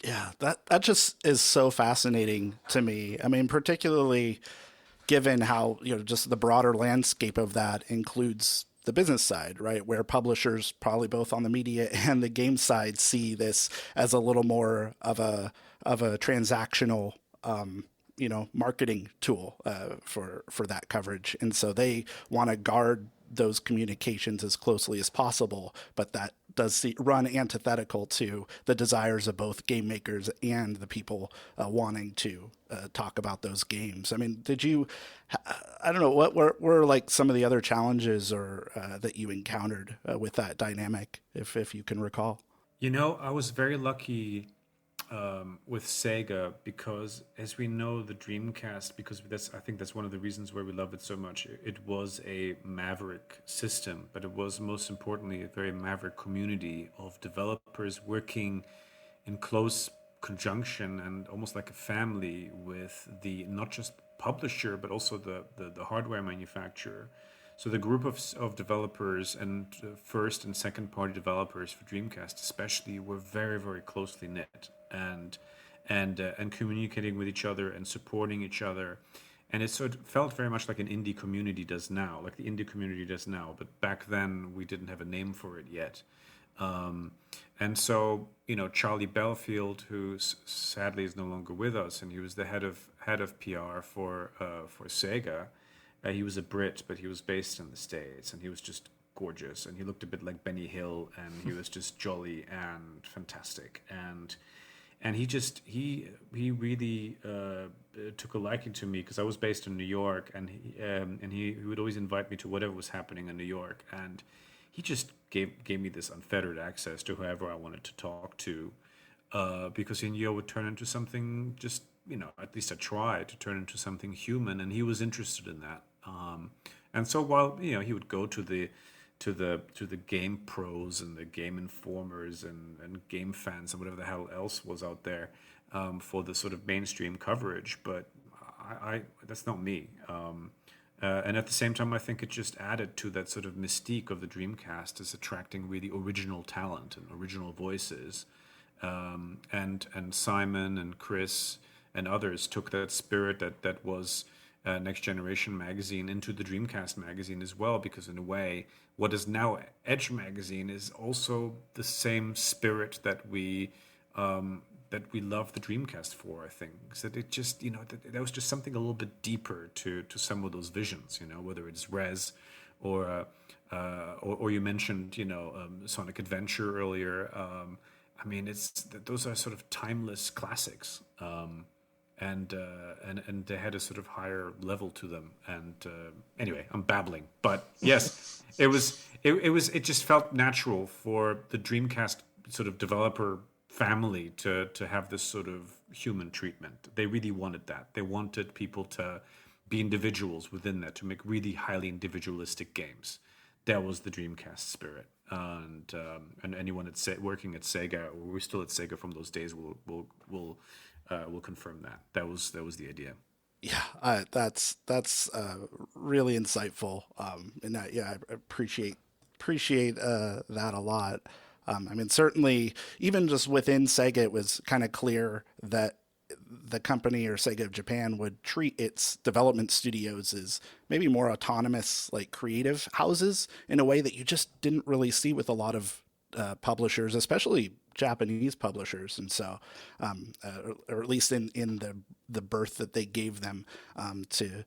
Yeah, that just is so fascinating to me. I mean, particularly given how, just the broader landscape of that includes the business side, right? Where publishers, probably both on the media and the game side, see this as a little more of a transactional marketing tool for that coverage. And so they want to guard those communications as closely as possible, but that does run antithetical to the desires of both game makers and the people wanting to talk about those games. I mean, I don't know, what were like some of the other challenges or that you encountered with that dynamic, if you can recall? I was very lucky with Sega because, as we know, the Dreamcast, because I think that's one of the reasons why we love it so much. It was a maverick system, but it was most importantly a very maverick community of developers working in close conjunction and almost like a family with the not just publisher but also the hardware manufacturer. So the group of developers and first and second party developers for Dreamcast especially were very, very closely knit and communicating with each other and supporting each other. And it sort of felt very much like an indie community does now, like the indie community does now. But back then we didn't have a name for it yet. And so, Charlie Belfield, who sadly is no longer with us, and he was the head of PR for Sega. He was a Brit, but he was based in the States, and he was just gorgeous, and he looked a bit like Benny Hill, and he was just jolly and fantastic. and he really took a liking to me because I was based in New York, and he would always invite me to whatever was happening in New York, and he just gave me this unfettered access to whoever I wanted to talk to, because he knew I would turn into something, just, at least I tried to turn into something human, and he was interested in that. And so while he would go to the game pros and the game informers and game fans and whatever the hell else was out there, for the sort of mainstream coverage, but I that's not me. And at the same time, I think it just added to that sort of mystique of the Dreamcast as attracting really original talent and original voices. And Simon and Chris and others took that spirit that was Next Generation magazine into the Dreamcast magazine as well, because in a way, what is now Edge magazine is also the same spirit that we love the Dreamcast for, I think. So that it just, that was just something a little bit deeper to some of those visions, whether it's Rez or you mentioned, Sonic Adventure earlier. I mean, those are sort of timeless classics. And they had a sort of higher level to them. And anyway, I'm babbling, but yes, it just felt natural for the Dreamcast sort of developer family to have this sort of human treatment. They really wanted that. They wanted people to be individuals within that, to make really highly individualistic games. That was the Dreamcast spirit. And anyone working at Sega, or we're still at Sega from those days, will confirm that. That was the idea. Yeah, that's really insightful. And I appreciate that a lot. I mean, certainly, even just within Sega, it was kind of clear that the company, or Sega of Japan, would treat its development studios as maybe more autonomous, like creative houses, in a way that you just didn't really see with a lot of publishers, especially Japanese publishers. And so, or at least in the berth that they gave them to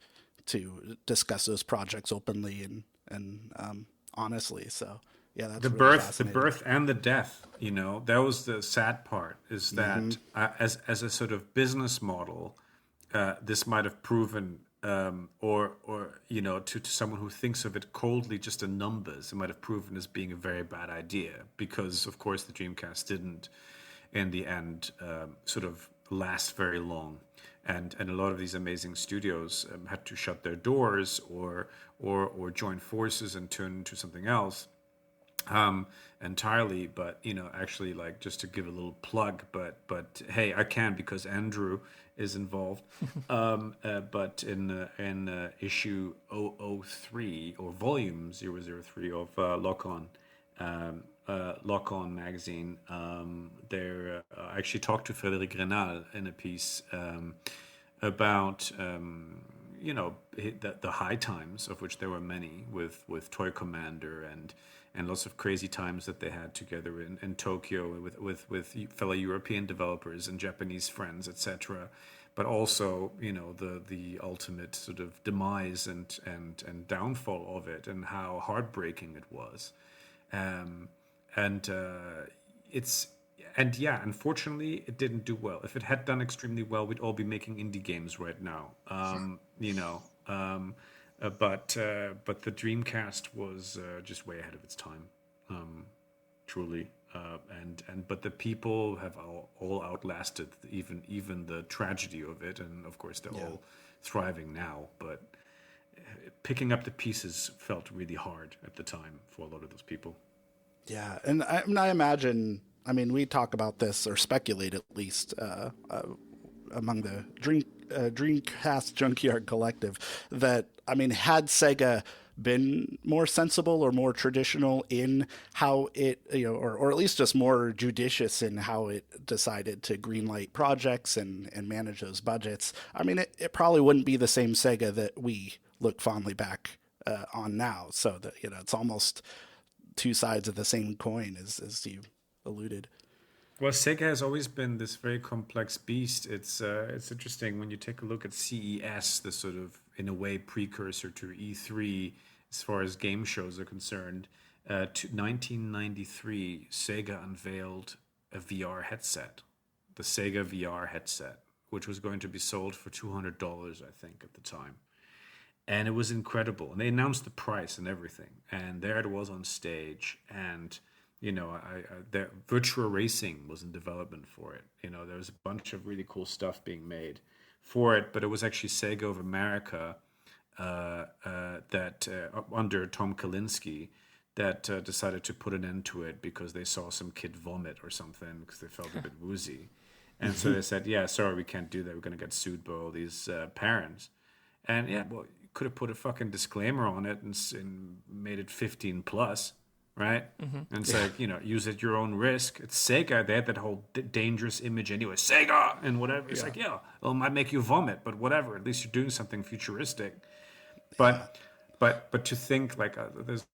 discuss those projects openly and honestly. So yeah, that's the really birth and the death. That was the sad part. Is that as a sort of business model, this might have proven, or to someone who thinks of it coldly, just in numbers, it might have proven as being a very bad idea, because of course the Dreamcast didn't, in the end, sort of last very long, and a lot of these amazing studios had to shut their doors or join forces and turn into something else. Entirely, but actually, like, just to give a little plug, but hey, I can, because Andrew is involved. But in issue 003, or volume 003 of Lock On magazine, there I actually talked to Frédéric Renal in a piece about the high times, of which there were many, with Toy Commander and lots of crazy times that they had together in Tokyo with fellow European developers and Japanese friends, etc. But also, the ultimate sort of demise and downfall of it, and how heartbreaking it was. Unfortunately, it didn't do well. If it had done extremely well, we'd all be making indie games right now. But the Dreamcast was just way ahead of its time, truly. But the people have all outlasted even the tragedy of it, and of course they're all thriving now. But picking up the pieces felt really hard at the time for a lot of those people. Yeah, and I imagine. I mean, we talk about this, or speculate at least, among the Dreamcast Junkyard Collective, that, I mean, had Sega been more sensible or more traditional in how it, or at least just more judicious in how it decided to greenlight projects and manage those budgets, I mean, it probably wouldn't be the same Sega that we look fondly back on now. So that, it's almost two sides of the same coin, as you alluded. Well, Sega has always been this very complex beast. It's interesting when you take a look at CES, the sort of, in a way, precursor to E3 as far as game shows are concerned. 1993, Sega unveiled a VR headset, the Sega VR headset, which was going to be sold for $200, I think, at the time. And it was incredible. And they announced the price and everything. And there it was on stage. And, the virtual racing was in development for it. There was a bunch of really cool stuff being made for it. But it was actually Sega of America that under Tom Kalinske that decided to put an end to it because they saw some kid vomit or something because they felt a bit woozy. And so they said, yeah, sorry, we can't do that. We're going to get sued by all these parents. And yeah, well, you could have put a fucking disclaimer on it and made it 15 plus, right? And it's like, use at your own risk. It's Sega. They had that whole dangerous image anyway. Sega! And whatever. It's like, well, it might make you vomit, but whatever. At least you're doing something futuristic. But to think like there's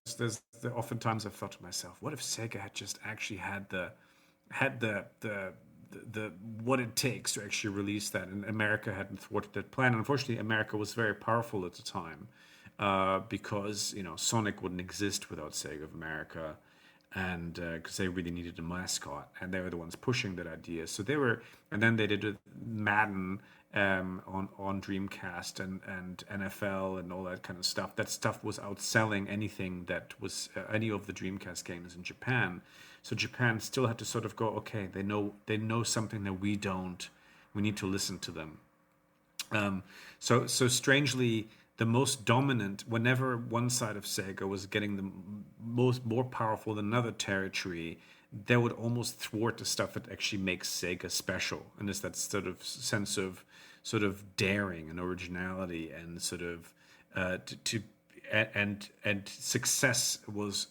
oftentimes I've thought to myself, what if Sega had just actually had the what it takes to actually release that, and America hadn't thwarted that plan. Unfortunately, America was very powerful at the time because Sonic wouldn't exist without Sega of America, and because they really needed a mascot, and they were the ones pushing that idea. So they were, and then they did Madden on Dreamcast and NFL and all that kind of stuff. That stuff was outselling anything that was any of the Dreamcast games in Japan. So Japan still had to sort of go, okay, they know something that we don't. We need to listen to them. So strangely, the most dominant, whenever one side of Sega was getting the more powerful than another territory, they would almost thwart the stuff that actually makes Sega special. And there's that sort of sense of sort of daring and originality and sort of and success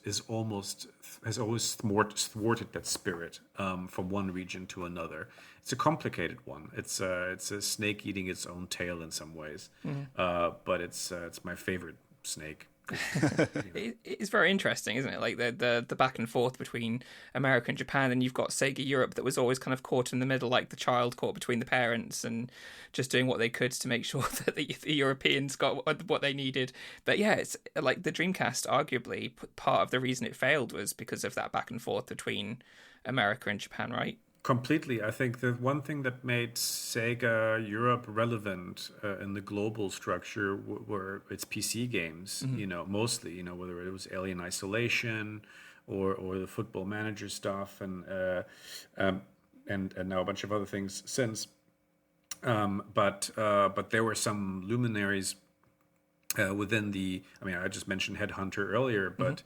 has always thwarted that spirit from one region to another. It's a complicated one. It's a snake eating its own tail in some ways, but it's my favorite snake. It's very interesting, isn't it? Like the back and forth between America and Japan, and you've got Sega Europe that was always kind of caught in the middle, like the child caught between the parents, and just doing what they could to make sure that the Europeans got what they needed. But yeah, it's like the Dreamcast, arguably part of the reason it failed was because of that back and forth between America and Japan, right? Completely. I think the one thing that made Sega Europe relevant in the global structure were its PC games, mostly, whether it was Alien Isolation or the Football Manager stuff and now a bunch of other things since. But there were some luminaries within I just mentioned Headhunter earlier, but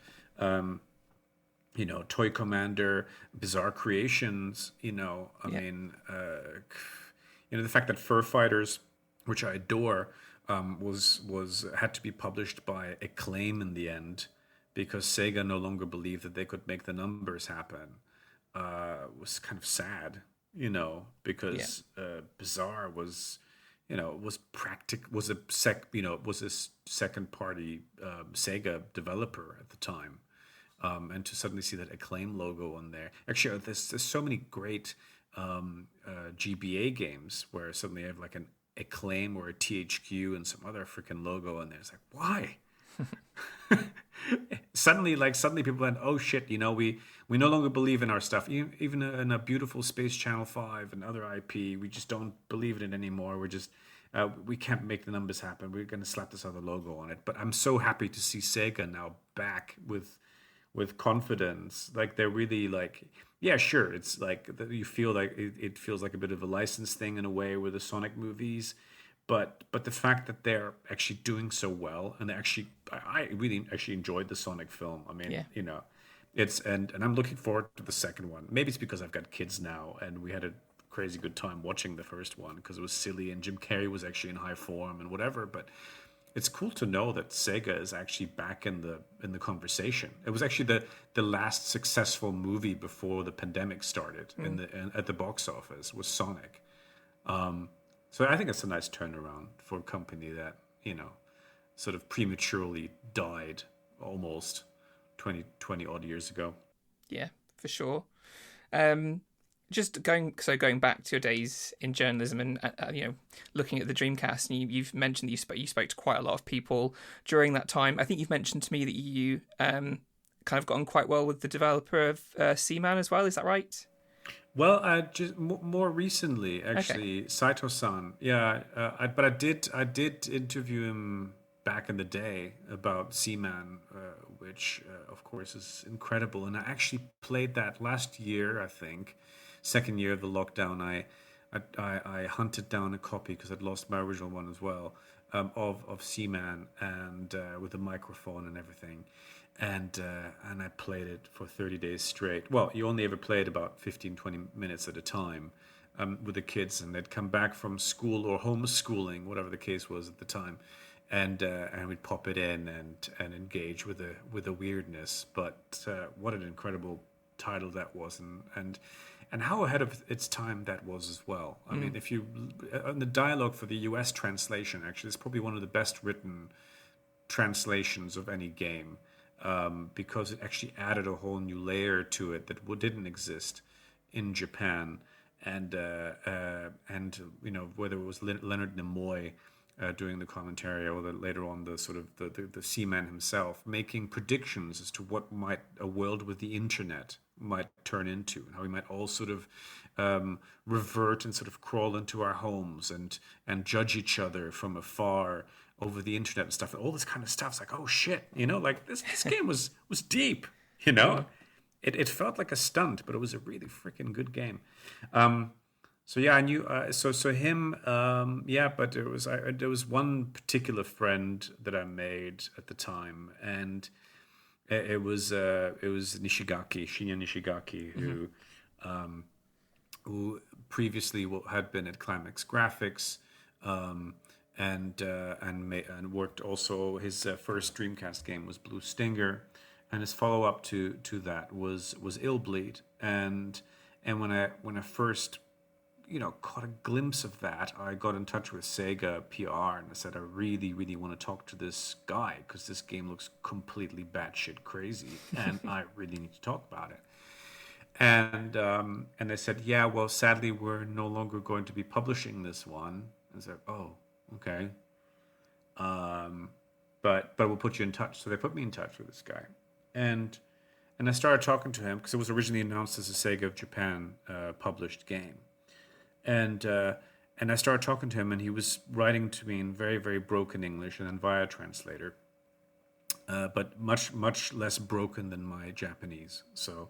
Toy Commander, Bizarre Creations, the fact that Fur Fighters, which I adore, had to be published by Acclaim in the end because Sega no longer believed that they could make the numbers happen, was kind of sad, because Bizarre was was a second party Sega developer at the time. And to suddenly see that Acclaim logo on there. Actually, there's so many great GBA games where suddenly you have like an Acclaim or a THQ and some other freaking logo on there. It's like, why? Suddenly people went, oh shit, we no longer believe in our stuff. Even in a beautiful Space Channel 5 and other IP, we just don't believe in it anymore. We're just, we can't make the numbers happen. We're going to slap this other logo on it. But I'm so happy to see Sega now back with confidence. Like they're really like, yeah, sure, it's like you feel like it feels like a bit of a license thing in a way with the Sonic movies, but the fact that they're actually doing so well, and I really actually enjoyed the Sonic film. I mean, it's and I'm looking forward to the second one. Maybe it's because I've got kids now and we had a crazy good time watching the first one because it was silly and Jim Carrey was actually in high form and whatever, but it's cool to know that Sega is actually back in the conversation. It was actually the last successful movie before the pandemic started at the box office was Sonic. So I think it's a nice turnaround for a company that sort of prematurely died almost 20 odd years ago. Yeah, for sure. Just going back to your days in journalism and looking at the Dreamcast, and you've mentioned that you spoke to quite a lot of people during that time. I think you've mentioned to me that you kind of got on quite well with the developer of Seaman as well. Is that right? Well, just more recently, actually, Saito-san. Yeah, but I did interview him back in the day about Seaman, which of course is incredible. And I actually played that last year, I think, second year of the lockdown. I hunted down a copy because I'd lost my original one as well, of Seaman, and with a microphone and everything. And I played it for 30 days straight. Well, you only ever played about 15, 20 minutes at a time, with the kids, and they'd come back from school or homeschooling, whatever the case was at the time, and we'd pop it in and engage with the weirdness. But what an incredible title that was, and how ahead of its time that was as well. I mean, if you on the dialogue for the US translation, actually, it's probably one of the best written translations of any game. Because it actually added a whole new layer to it that didn't exist in Japan, and whether it was Leonard Nimoy doing the commentary, or later on the sort of the Seaman himself making predictions as to what a world with the internet might turn into, and how we might all sort of revert and sort of crawl into our homes and judge each other from afar over the internet and stuff. All this kind of stuff's like, oh shit, like this game was deep, It felt like a stunt, but it was a really freaking good game. So yeah, I knew. So him, but there was one particular friend that I made at the time, and it was Nishigaki, Shinya Nishigaki, who previously had been at Climax Graphics, and worked also. His first Dreamcast game was Blue Stinger, and his follow up to that was Illbleed. And when I first caught a glimpse of that, I got in touch with Sega PR and I said, I really, really want to talk to this guy because this game looks completely batshit crazy, and I really need to talk about it. And they said, yeah, well, sadly, we're no longer going to be publishing this one. I said, oh, okay. But we'll put you in touch. So they put me in touch with this guy, and I started talking to him because it was originally announced as a Sega of Japan published game, and I started talking to him, and he was writing to me in very, very broken English and then via translator, but much, much less broken than my Japanese. So.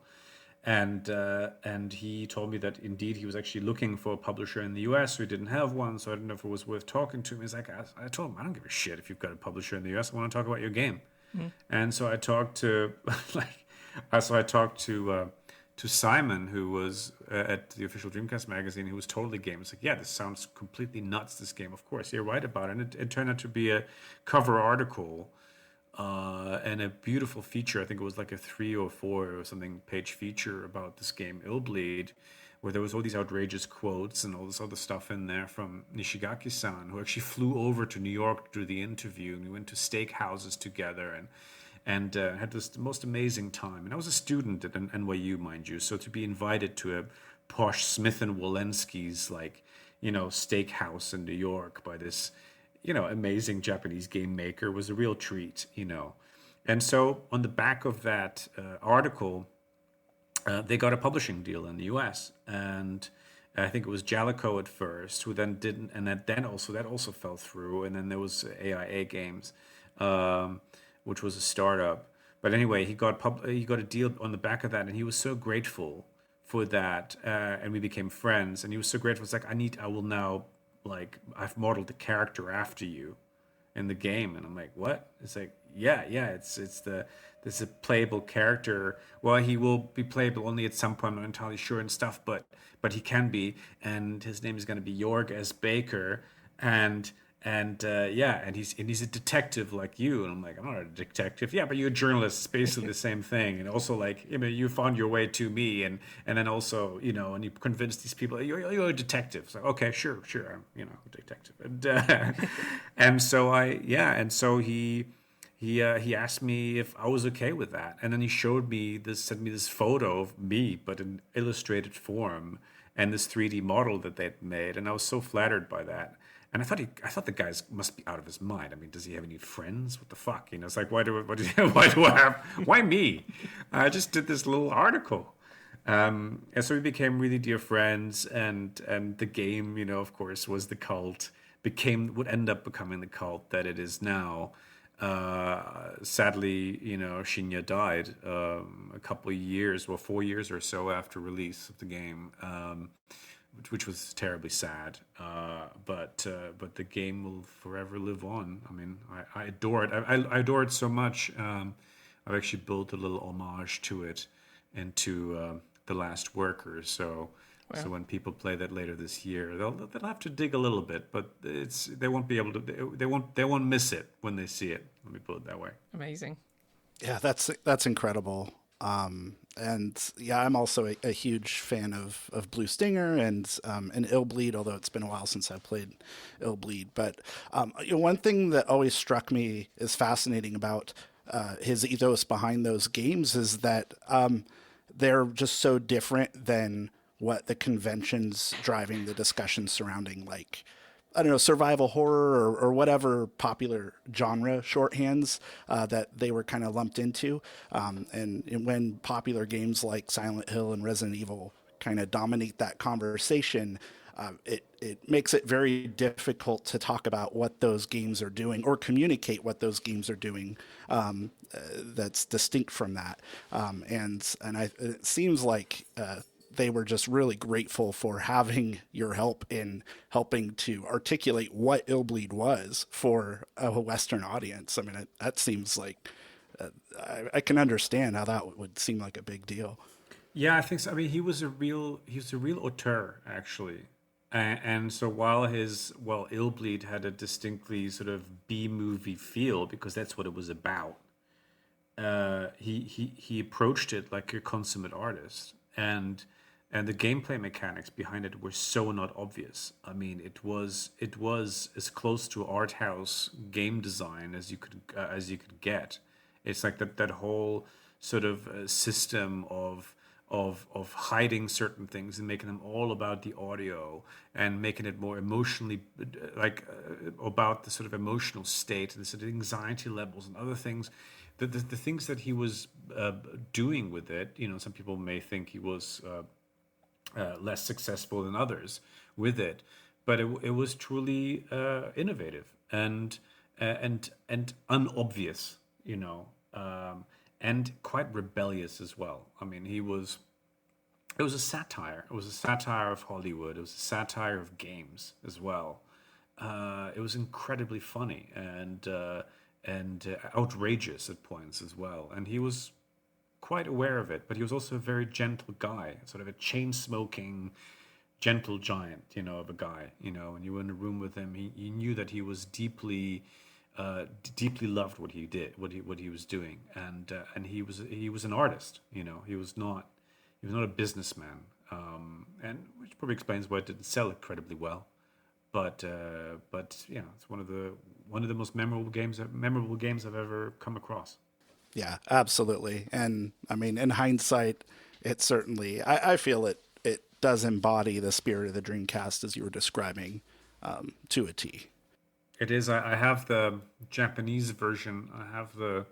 And he told me that indeed he was actually looking for a publisher in the US who didn't have one, so I didn't know if it was worth talking to him. He's like, I told him, I don't give a shit if you've got a publisher in the US. I want to talk about your game. And so I talked to to Simon, who was at the official Dreamcast magazine, who was totally game. It's like, yeah, this sounds completely nuts, this game. Of course, you're right about it. And it turned out to be a cover article and a beautiful feature. I think it was like a 3 or 4 or something page feature about this game, Illbleed, where there was all these outrageous quotes and all this other stuff in there from Nishigaki-san, who actually flew over to New York to do the interview, and we went to steak houses together and had this most amazing time. And I was a student at NYU, mind you, so to be invited to a posh Smith and Wollensky's steakhouse in New York by this amazing Japanese game maker was a real treat, And so on the back of that article, they got a publishing deal in the US. And I think it was Jalico at first, who then didn't, and that also fell through. And then there was AIA Games, which was a startup. But anyway, he got a deal on the back of that, and he was so grateful for that. And we became friends, and he was so grateful. It's like, I will now, I've modeled the character after you in the game. And I'm like, what? It's like, yeah, there's a playable character. Well, he will be playable only at some point, I'm not entirely sure and stuff, but he can be, and his name is going to be Jörg S. Baker, and he's a detective like you. And I'm like, I'm not a detective. Yeah, but you're a journalist. It's basically the same thing. And also, you found your way to me, and then also, and you convinced these people you're a detective. So okay, sure, I'm a detective. And so he asked me if I was okay with that, and then he sent me this photo of me, but in illustrated form, and this 3D model that they'd made, and I was so flattered by that. And I thought the guy must be out of his mind. I mean, does he have any friends? What the fuck? It's like, why me? I just did this little article. And so we became really dear friends, and the game, of course, was the cult. Would end up becoming the cult that it is now. Sadly, Shinya died a couple of years, 4 years or so after release of the game, which was terribly sad. But the game will forever live on. I mean, I adore it. I adore it so much. I've actually built a little homage to it into The Last Worker. So when people play that later this year, they'll have to dig a little bit, but they won't be able to. They won't miss it when they see it. Let me put it that way. Amazing. Yeah, that's incredible. And yeah, I'm also a huge fan of Blue Stinger and Illbleed, although it's been a while since I've played Illbleed. But one thing that always struck me as fascinating about his ethos behind those games is that they're just so different than what the conventions driving the discussion surrounding, like, I don't know, survival horror or whatever popular genre shorthands that they were kind of lumped into. And when popular games like Silent Hill and Resident Evil kind of dominate that conversation, it makes it very difficult to talk about what those games are doing or communicate what those games are doing that's distinct from that. It seems like they were just really grateful for having your help in helping to articulate what Illbleed was for a Western audience. I mean, that seems like I can understand how that would seem like a big deal. Yeah, I think so. I mean, he was a real auteur, actually. And so while Illbleed had a distinctly sort of B-movie feel, because that's what it was about, he approached it like a consummate artist. And the gameplay mechanics behind it were so not obvious. I mean, it was as close to art house game design as you could get. It's like that whole sort of system of hiding certain things and making them all about the audio and making it more emotionally about the sort of emotional state and the sort of anxiety levels and other things. The things that he was doing with it, some people may think he was less successful than others with it, but it was truly innovative and unobvious, and quite rebellious as well. I mean, it was a satire. It was a satire of Hollywood. It was a satire of games as well. It was incredibly funny and outrageous at points as well. And he was quite aware of it, but he was also a very gentle guy, sort of a chain-smoking, gentle giant, of a guy. When you were in a room with him, he knew that he was deeply loved what he did, what he was doing, and he was an artist. He was not a businessman, and which probably explains why it didn't sell incredibly well. But it's one of the most memorable games I've ever come across. Yeah, absolutely. And I mean, in hindsight, it certainly, I feel it does embody the spirit of the Dreamcast as you were describing to a T. It is. I have the Japanese version. I have the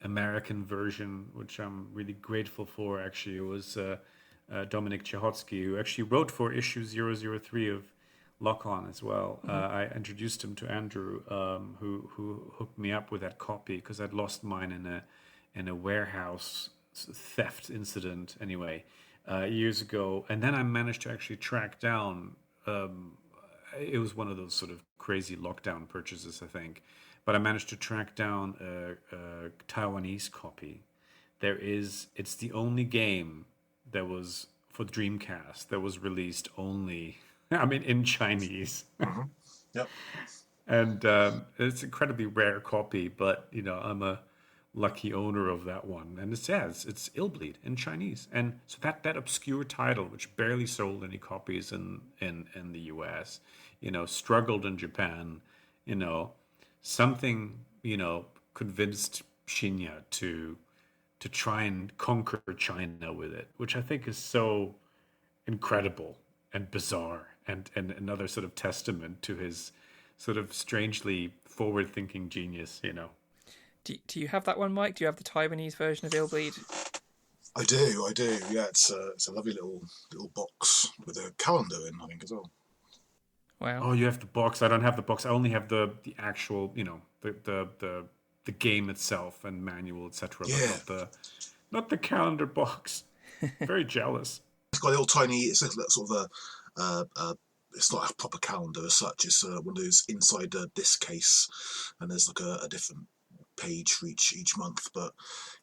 American version, which I'm really grateful for. Actually, it was Dominik Ciechocki, who actually wrote for issue 003 of Lock On as well. Mm-hmm. I introduced him to Andrew, who hooked me up with that copy because I'd lost mine in a warehouse theft incident anyway years ago, and then I managed to actually track down. It was one of those sort of crazy lockdown purchases, I think, but I managed to track down a Taiwanese copy. It's the only game that was for Dreamcast that was released only, in Chinese. Mm-hmm. Yep. And it's an incredibly rare copy, but I'm a lucky owner of that one. And it says it's Illbleed in Chinese. And so that obscure title, which barely sold any copies in the US, struggled in Japan, something, convinced Shinya to try and conquer China with it, which I think is so incredible and bizarre and another sort of testament to his sort of strangely forward-thinking genius, Do you have that one, Mike? Do you have the Taiwanese version of Illbleed? I do. Yeah, it's a lovely little box with a calendar in, I think, as well. Wow. Oh, you have the box. I don't have the box. I only have the actual, the game itself and manual, etc. Yeah. But not the calendar box. Very jealous. It's got a little tiny. It's like sort of it's not a proper calendar as such. It's one of those inside a disc case, and there's like a different page for each month. But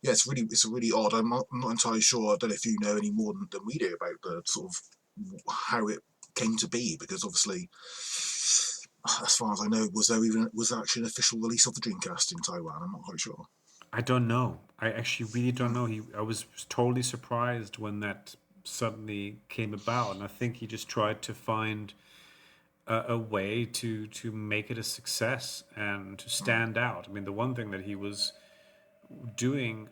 yeah, it's really odd. I'm not entirely sure. I don't know if you know any more than we do about the sort of how it came to be, because obviously, as far as I know, was there actually an official release of the Dreamcast in Taiwan? I'm not quite sure. I don't know. I actually really don't know. I was totally surprised when that suddenly came about, and I think he just tried to find a way to make it a success and to stand out. I mean, the one thing that he was doing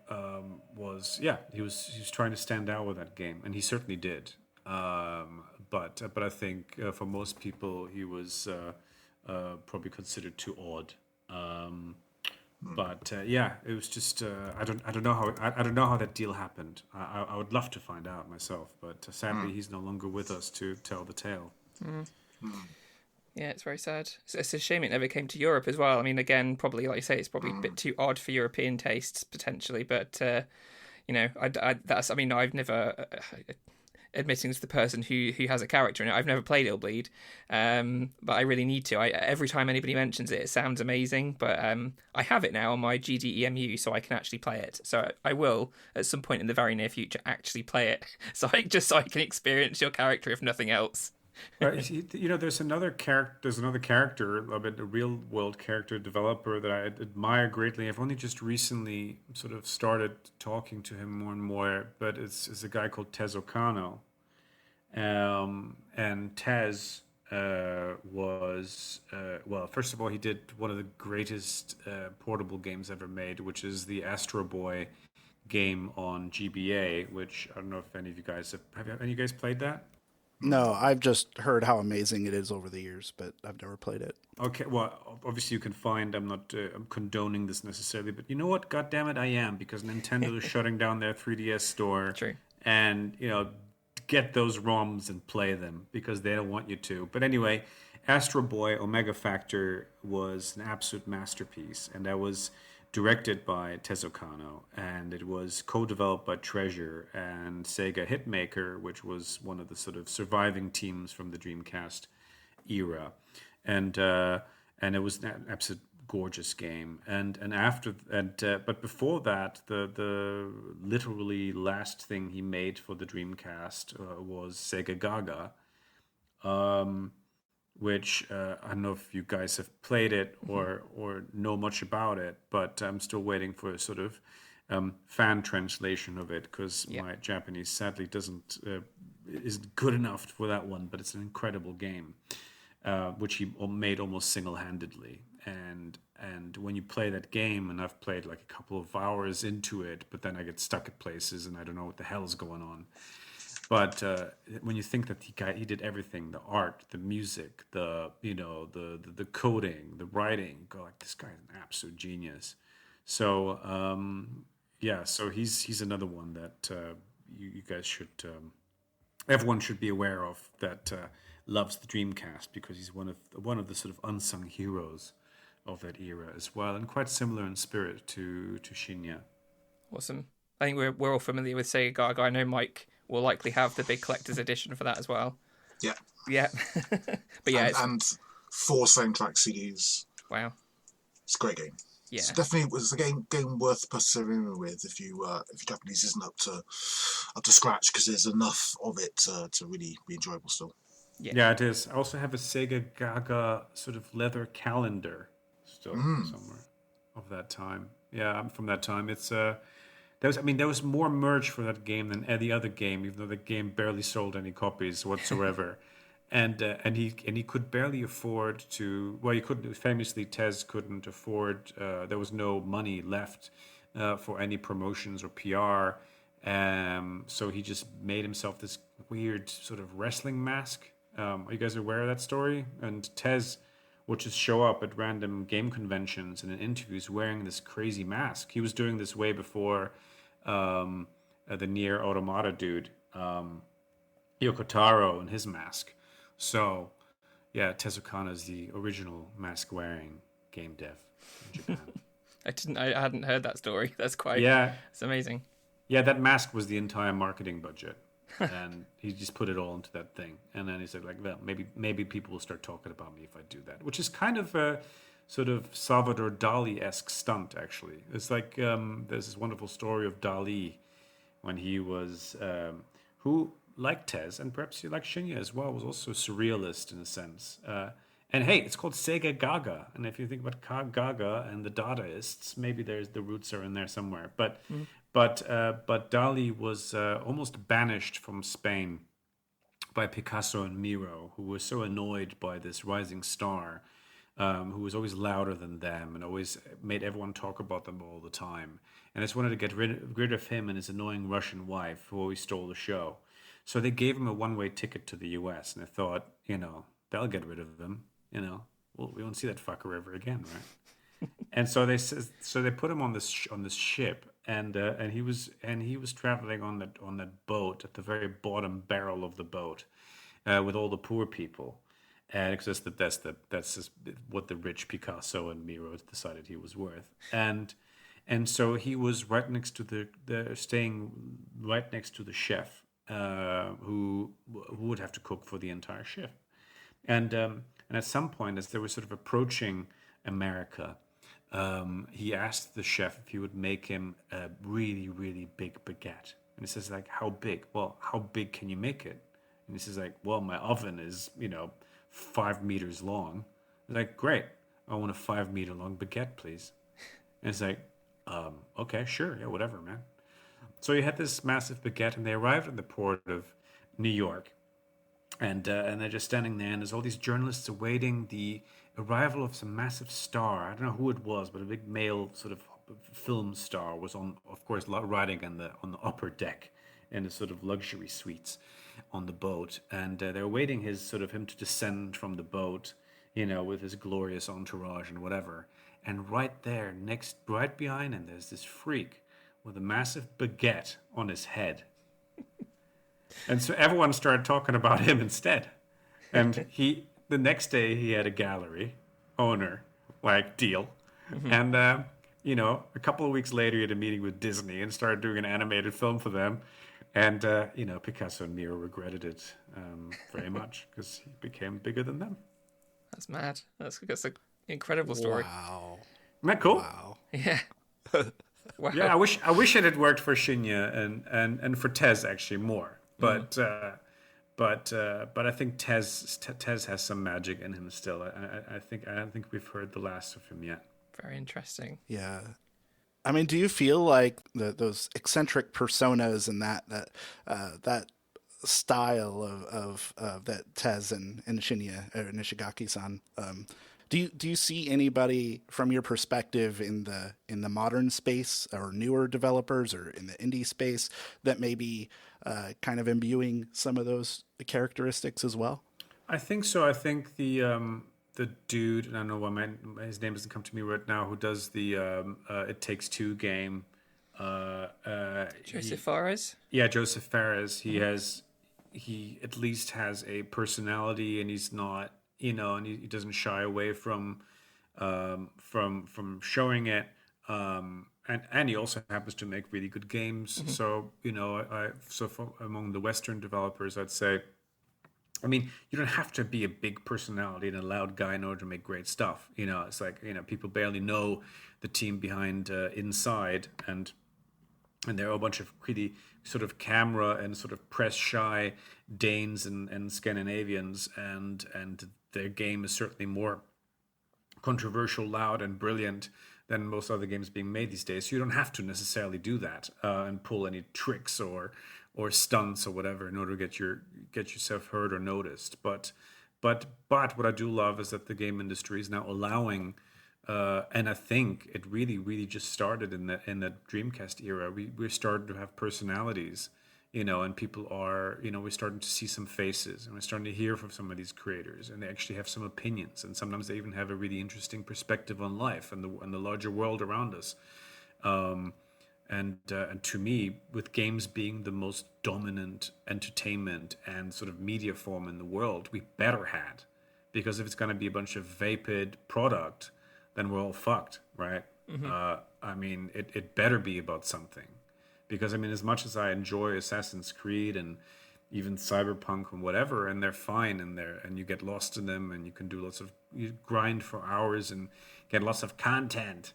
was he was trying to stand out with that game, and he certainly did. But I think for most people he was probably considered too odd. But it was just I don't know how that deal happened. I would love to find out myself, but sadly he's no longer with us to tell the tale. Yeah, it's very sad. It's a shame it never came to Europe as well. I mean, again, probably like you say, it's probably a bit too odd for European tastes potentially. But I've never. Admitting to the person who has a character in it, I've never played Ill Bleed, but I really need to. Every time anybody mentions it, it sounds amazing. But I have it now on my GDEMU, so I can actually play it. So I will at some point in the very near future actually play it, so I can experience your character if nothing else. There's another character, a real world character developer that I admire greatly. I've only just recently sort of started talking to him more and more, but it's a guy called Tez Okano. And Tez was, first of all, he did one of the greatest portable games ever made, which is the Astro Boy game on GBA, which I don't know if any of you guys have any of you guys played that? No, I've just heard how amazing it is over the years, but I've never played it. Okay, well, obviously you can find. I'm not I'm condoning this necessarily, but you know what? God damn it, I am, because Nintendo is shutting down their 3DS store. True. And get those ROMs and play them because they don't want you to. But anyway, Astro Boy Omega Factor was an absolute masterpiece, and that was directed by Tezuka Kano, and it was co-developed by Treasure and Sega Hitmaker, which was one of the sort of surviving teams from the Dreamcast era, and it was an absolute gorgeous game. But before that, the literally last thing he made for the Dreamcast was Sega Gaga. Which I don't know if you guys have played it or know much about it, but I'm still waiting for a sort of fan translation of it, because my Japanese sadly isn't good enough for that one. But it's an incredible game, which he made almost single-handedly. And when you play that game, and I've played like a couple of hours into it, but then I get stuck at places and I don't know what the hell is going on. But when you think that he did everything, the art, the music, the coding, the writing, go like, this guy's an absolute genius. So so he's another one that you guys should, everyone should be aware of, that loves the Dreamcast, because he's one of the sort of unsung heroes of that era as well, and quite similar in spirit to Shinya. Awesome. I think we're all familiar with Sega Gaga. I know Mike will likely have the big collector's edition for that as well. Yeah. Yeah. But yeah, and 4 soundtrack CDs. Wow. It's a great game. Yeah. It's definitely was a game worth persevering with if your Japanese isn't up to scratch, because there's enough of it to really be enjoyable still. Yeah, it is. I also have a Sega Gaga sort of leather calendar still somewhere of that time. Yeah, I'm from that time. It's there was more merch for that game than any other game, even though the game barely sold any copies whatsoever. and he could barely afford to. Well, he couldn't. Famously, Tez couldn't afford. There was no money left for any promotions or PR. So he just made himself this weird sort of wrestling mask. Are you guys aware of that story? And Tez would just show up at random game conventions and in interviews wearing this crazy mask. He was doing this way before the Nier Automata dude, Yoko Taro, and his mask. So, yeah, Tezuka is the original mask-wearing game dev in Japan. I hadn't heard that story. That's it's amazing. Yeah, that mask was the entire marketing budget. And he just put it all into that thing. And then he said, like, well, maybe people will start talking about me if I do that. Which is kind of a sort of Salvador Dali-esque stunt, actually. It's like there's this wonderful story of Dali when he was, who, like Tez, and perhaps like Shinya as well, was also surrealist in a sense. And hey, it's called Sega Gaga. And if you think about Gaga and the Dadaists, maybe the roots are in there somewhere. But Dali was almost banished from Spain by Picasso and Miro, who were so annoyed by this rising star, who was always louder than them and always made everyone talk about them all the time. And just wanted to get rid of him and his annoying Russian wife, who always stole the show. So they gave him a one-way ticket to the U.S. and they thought, they'll get rid of him. We won't see that fucker ever again, right? And so they put him on this ship. And he was traveling on that boat at the very bottom barrel of the boat, with all the poor people, and because that's just what the rich Picasso and Miro decided he was worth, and so he was right next to staying right next to the chef, who would have to cook for the entire ship, and at some point as they were sort of approaching America. He asked the chef if he would make him a really, really big baguette. And he says, like, how big? Well, how big can you make it? And he says, like, well, my oven is, 5 meters long. He's like, great. I want a 5 meter long baguette, please. And it's like, okay, sure. Yeah, whatever, man. So he had this massive baguette and they arrived at the port of New York. And they're just standing there, and there's all these journalists awaiting the arrival of some massive star. I don't know who it was, but a big male sort of film star was of course, riding on the upper deck in the sort of luxury suites on the boat, and they're waiting him to descend from the boat, with his glorious entourage and whatever. And right behind him, there's this freak with a massive baguette on his head. And so everyone started talking about him instead. And the next day he had a gallery owner deal. Mm-hmm. And, a couple of weeks later he had a meeting with Disney and started doing an animated film for them. And, Picasso and Miro regretted it very much because he became bigger than them. That's mad. That's an incredible story. Wow. Isn't that cool? Wow. Yeah. Wow. Yeah, I wish it had worked for Shinya and for Tez actually more. But I think Tez has some magic in him still. I don't think we've heard the last of him yet. Very interesting. Yeah, I mean, do you feel like those eccentric personas and that style of that Tez and Shinya or Nishigaki-san? Do you see anybody from your perspective in the modern space or newer developers or in the indie space that may be kind of imbuing some of those characteristics as well? I think so. I think the dude, and I don't know why his name doesn't come to me right now, who does the It Takes Two game. Joseph Fares? Yeah, Joseph Fares. He at least has a personality, and he's not, and he doesn't shy away from showing it. And he also happens to make really good games. Mm-hmm. So among the Western developers, I'd say, I mean, you don't have to be a big personality and a loud guy in order to make great stuff. It's like, people barely know the team behind Inside, and there are a bunch of really sort of camera and sort of press shy Danes and Scandinavians, and their game is certainly more controversial, loud, and brilliant than most other games being made these days. So you don't have to necessarily do that and pull any tricks or stunts or whatever in order to get yourself heard or noticed. But what I do love is that the game industry is now allowing, and I think it really, really just started in the Dreamcast era. We're starting to have personalities, and people are, we're starting to see some faces, and we're starting to hear from some of these creators, and they actually have some opinions, and sometimes they even have a really interesting perspective on life and the larger world around us. And to me, with games being the most dominant entertainment and sort of media form in the world, we better had. Because if it's going to be a bunch of vapid product, then we're all fucked, right? I mean, it better be about something. Because, I mean, as much as I enjoy Assassin's Creed and even Cyberpunk and whatever, and they're fine and you get lost in them and you can do you grind for hours and get lots of content,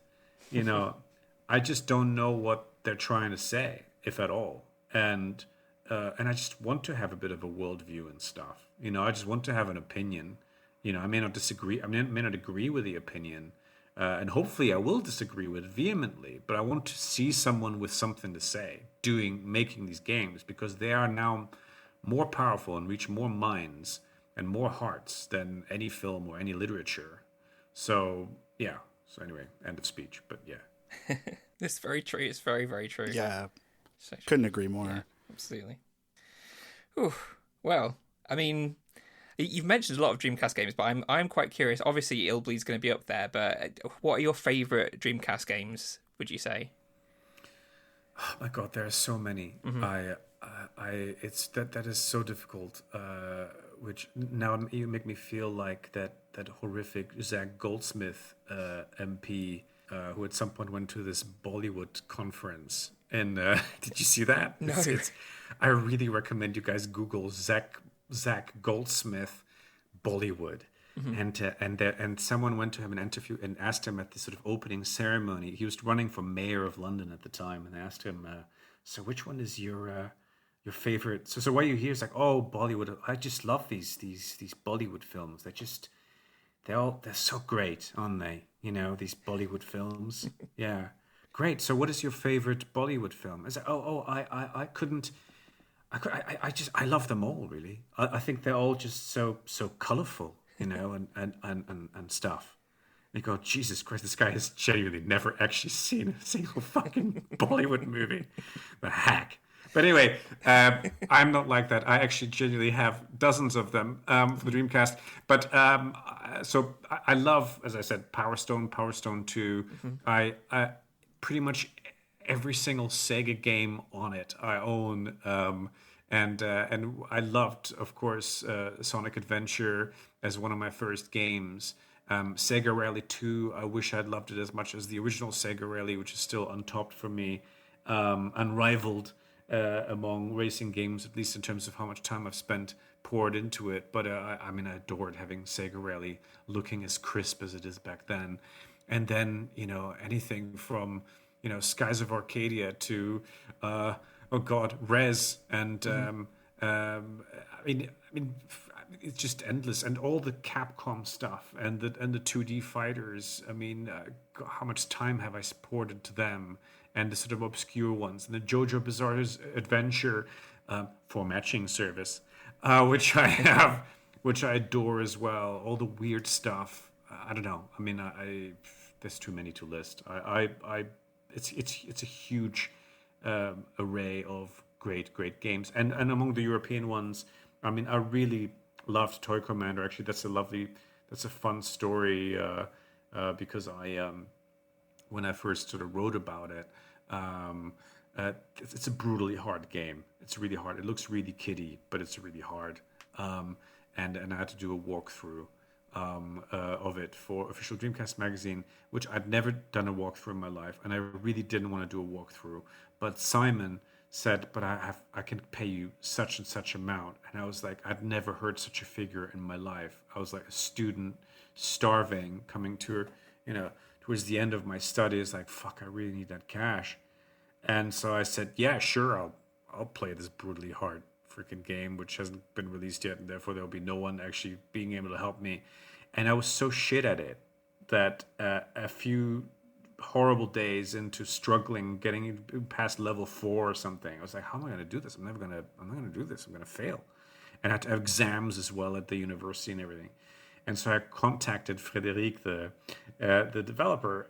you know, I just don't know what they're trying to say, if at all. And I just want to have a bit of a worldview and stuff. You know, I just want to have an opinion. You know, I may not disagree. I may not agree with the opinion. And hopefully I will disagree with it vehemently. But I want to see someone with something to say making these games, because they are now more powerful and reach more minds and more hearts than any film or any literature. So, yeah. So anyway, end of speech. But yeah. It's very true. It's very, very true. Yeah. So true. Couldn't agree more. Yeah, absolutely. Ooh, well, I mean, you've mentioned a lot of Dreamcast games, but I'm quite curious. Obviously, Illbleed's going to be up there, but what are your favourite Dreamcast games, would you say? Oh my God, there are so many. It's that is so difficult. Which now you make me feel like that horrific Zach Goldsmith MP who at some point went to this Bollywood conference. And did you see that? No. I really recommend you guys Google Zach Goldsmith Bollywood. And someone went to him and interviewed and asked him at the sort of opening ceremony. He was running for mayor of London at the time, and they asked him, "So which one is your favorite? So why are you here?" It's like, "Oh, Bollywood. I just love these Bollywood films. They're so great, aren't they? You know, these Bollywood films. Yeah, great. So what is your favorite Bollywood film?" I said, I love them all, really. I think they're all just so colorful, you know, and stuff. And you go, Jesus Christ, this guy has genuinely never actually seen a single fucking Bollywood movie. The hack. But anyway, I'm not like that. I actually genuinely have dozens of them for the Dreamcast. But so I love, as I said, Power Stone 2. I pretty much every single Sega game on it I own. And I loved, of course, Sonic Adventure as one of my first games. Sega Rally 2, I wish I'd loved it as much as the original Sega Rally, which is still untopped for me, unrivaled among racing games, at least in terms of how much time I've spent poured into it. But I mean, I adored having Sega Rally looking as crisp as it is back then. And then, you know, anything from, you know, Skies of Arcadia to Rez, and I mean, it's just endless, and all the Capcom stuff, and the 2D fighters. I mean, how much time have I poured into them, and the sort of obscure ones, and the JoJo Bizarre's Adventure for matching service, which I have, which I adore as well. All the weird stuff. I don't know. I mean, there's too many to list. It's a huge array of great games, and among the European ones, I mean, I really loved Toy Commander. Actually, that's a fun story because I when I first sort of wrote about it, it's a brutally hard game. It's really hard. It looks really kiddie, but it's really hard. And I had to do a walkthrough of it for Official Dreamcast magazine, which I'd never done a walkthrough in my life, and I really didn't want to do a walkthrough. But Simon said, "But I can pay you such and such amount," and I was like, I'd never heard such a figure in my life. I was like a student, starving, coming to, you know, towards the end of my studies, like, fuck, I really need that cash. And so I said, yeah, sure, I'll play this brutally hard freaking game, which hasn't been released yet, and therefore there'll be no one actually being able to help me. And I was so shit at it that a few horrible days into struggling, getting past level 4 or something, I was like, how am I going to do this? I'm not going to do this. I'm going to fail. And I had to have exams as well at the university and everything. And so I contacted Frédéric, the developer,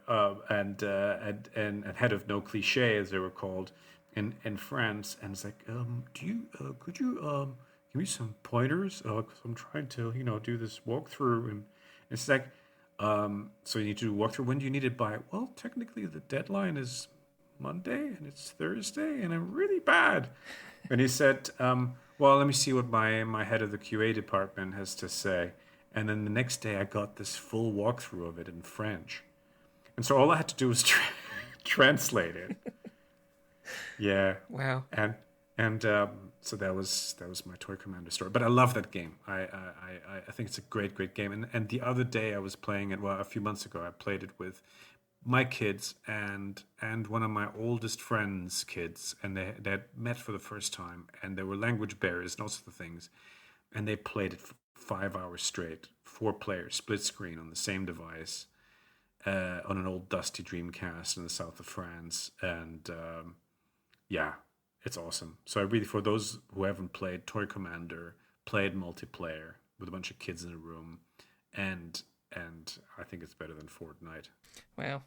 and head of No Cliché, as they were called, in France. And it's like, could you give me some pointers? Because I'm trying to, do this walkthrough. And it's like, so you need to do a walkthrough. When do you need it by? Well, technically the deadline is Monday and it's Thursday and I'm really bad. And he said, well, let me see what my head of the QA department has to say. And then the next day I got this full walkthrough of it in French. And so all I had to do was translate it. Yeah. Wow. And so that was my Toy Commander story. But I love that game. I think it's a great game. And the other day I was playing it. Well, a few months ago I played it with my kids and one of my oldest friends' kids, and they had met for the first time, and there were language barriers and all sorts of things, and they played it for 5 hours straight, 4 players, split screen on the same device, on an old dusty Dreamcast in the south of France, and yeah, it's awesome. So I really, for those who haven't played Toy Commander, played multiplayer with a bunch of kids in a room, and I think it's better than Fortnite. Well,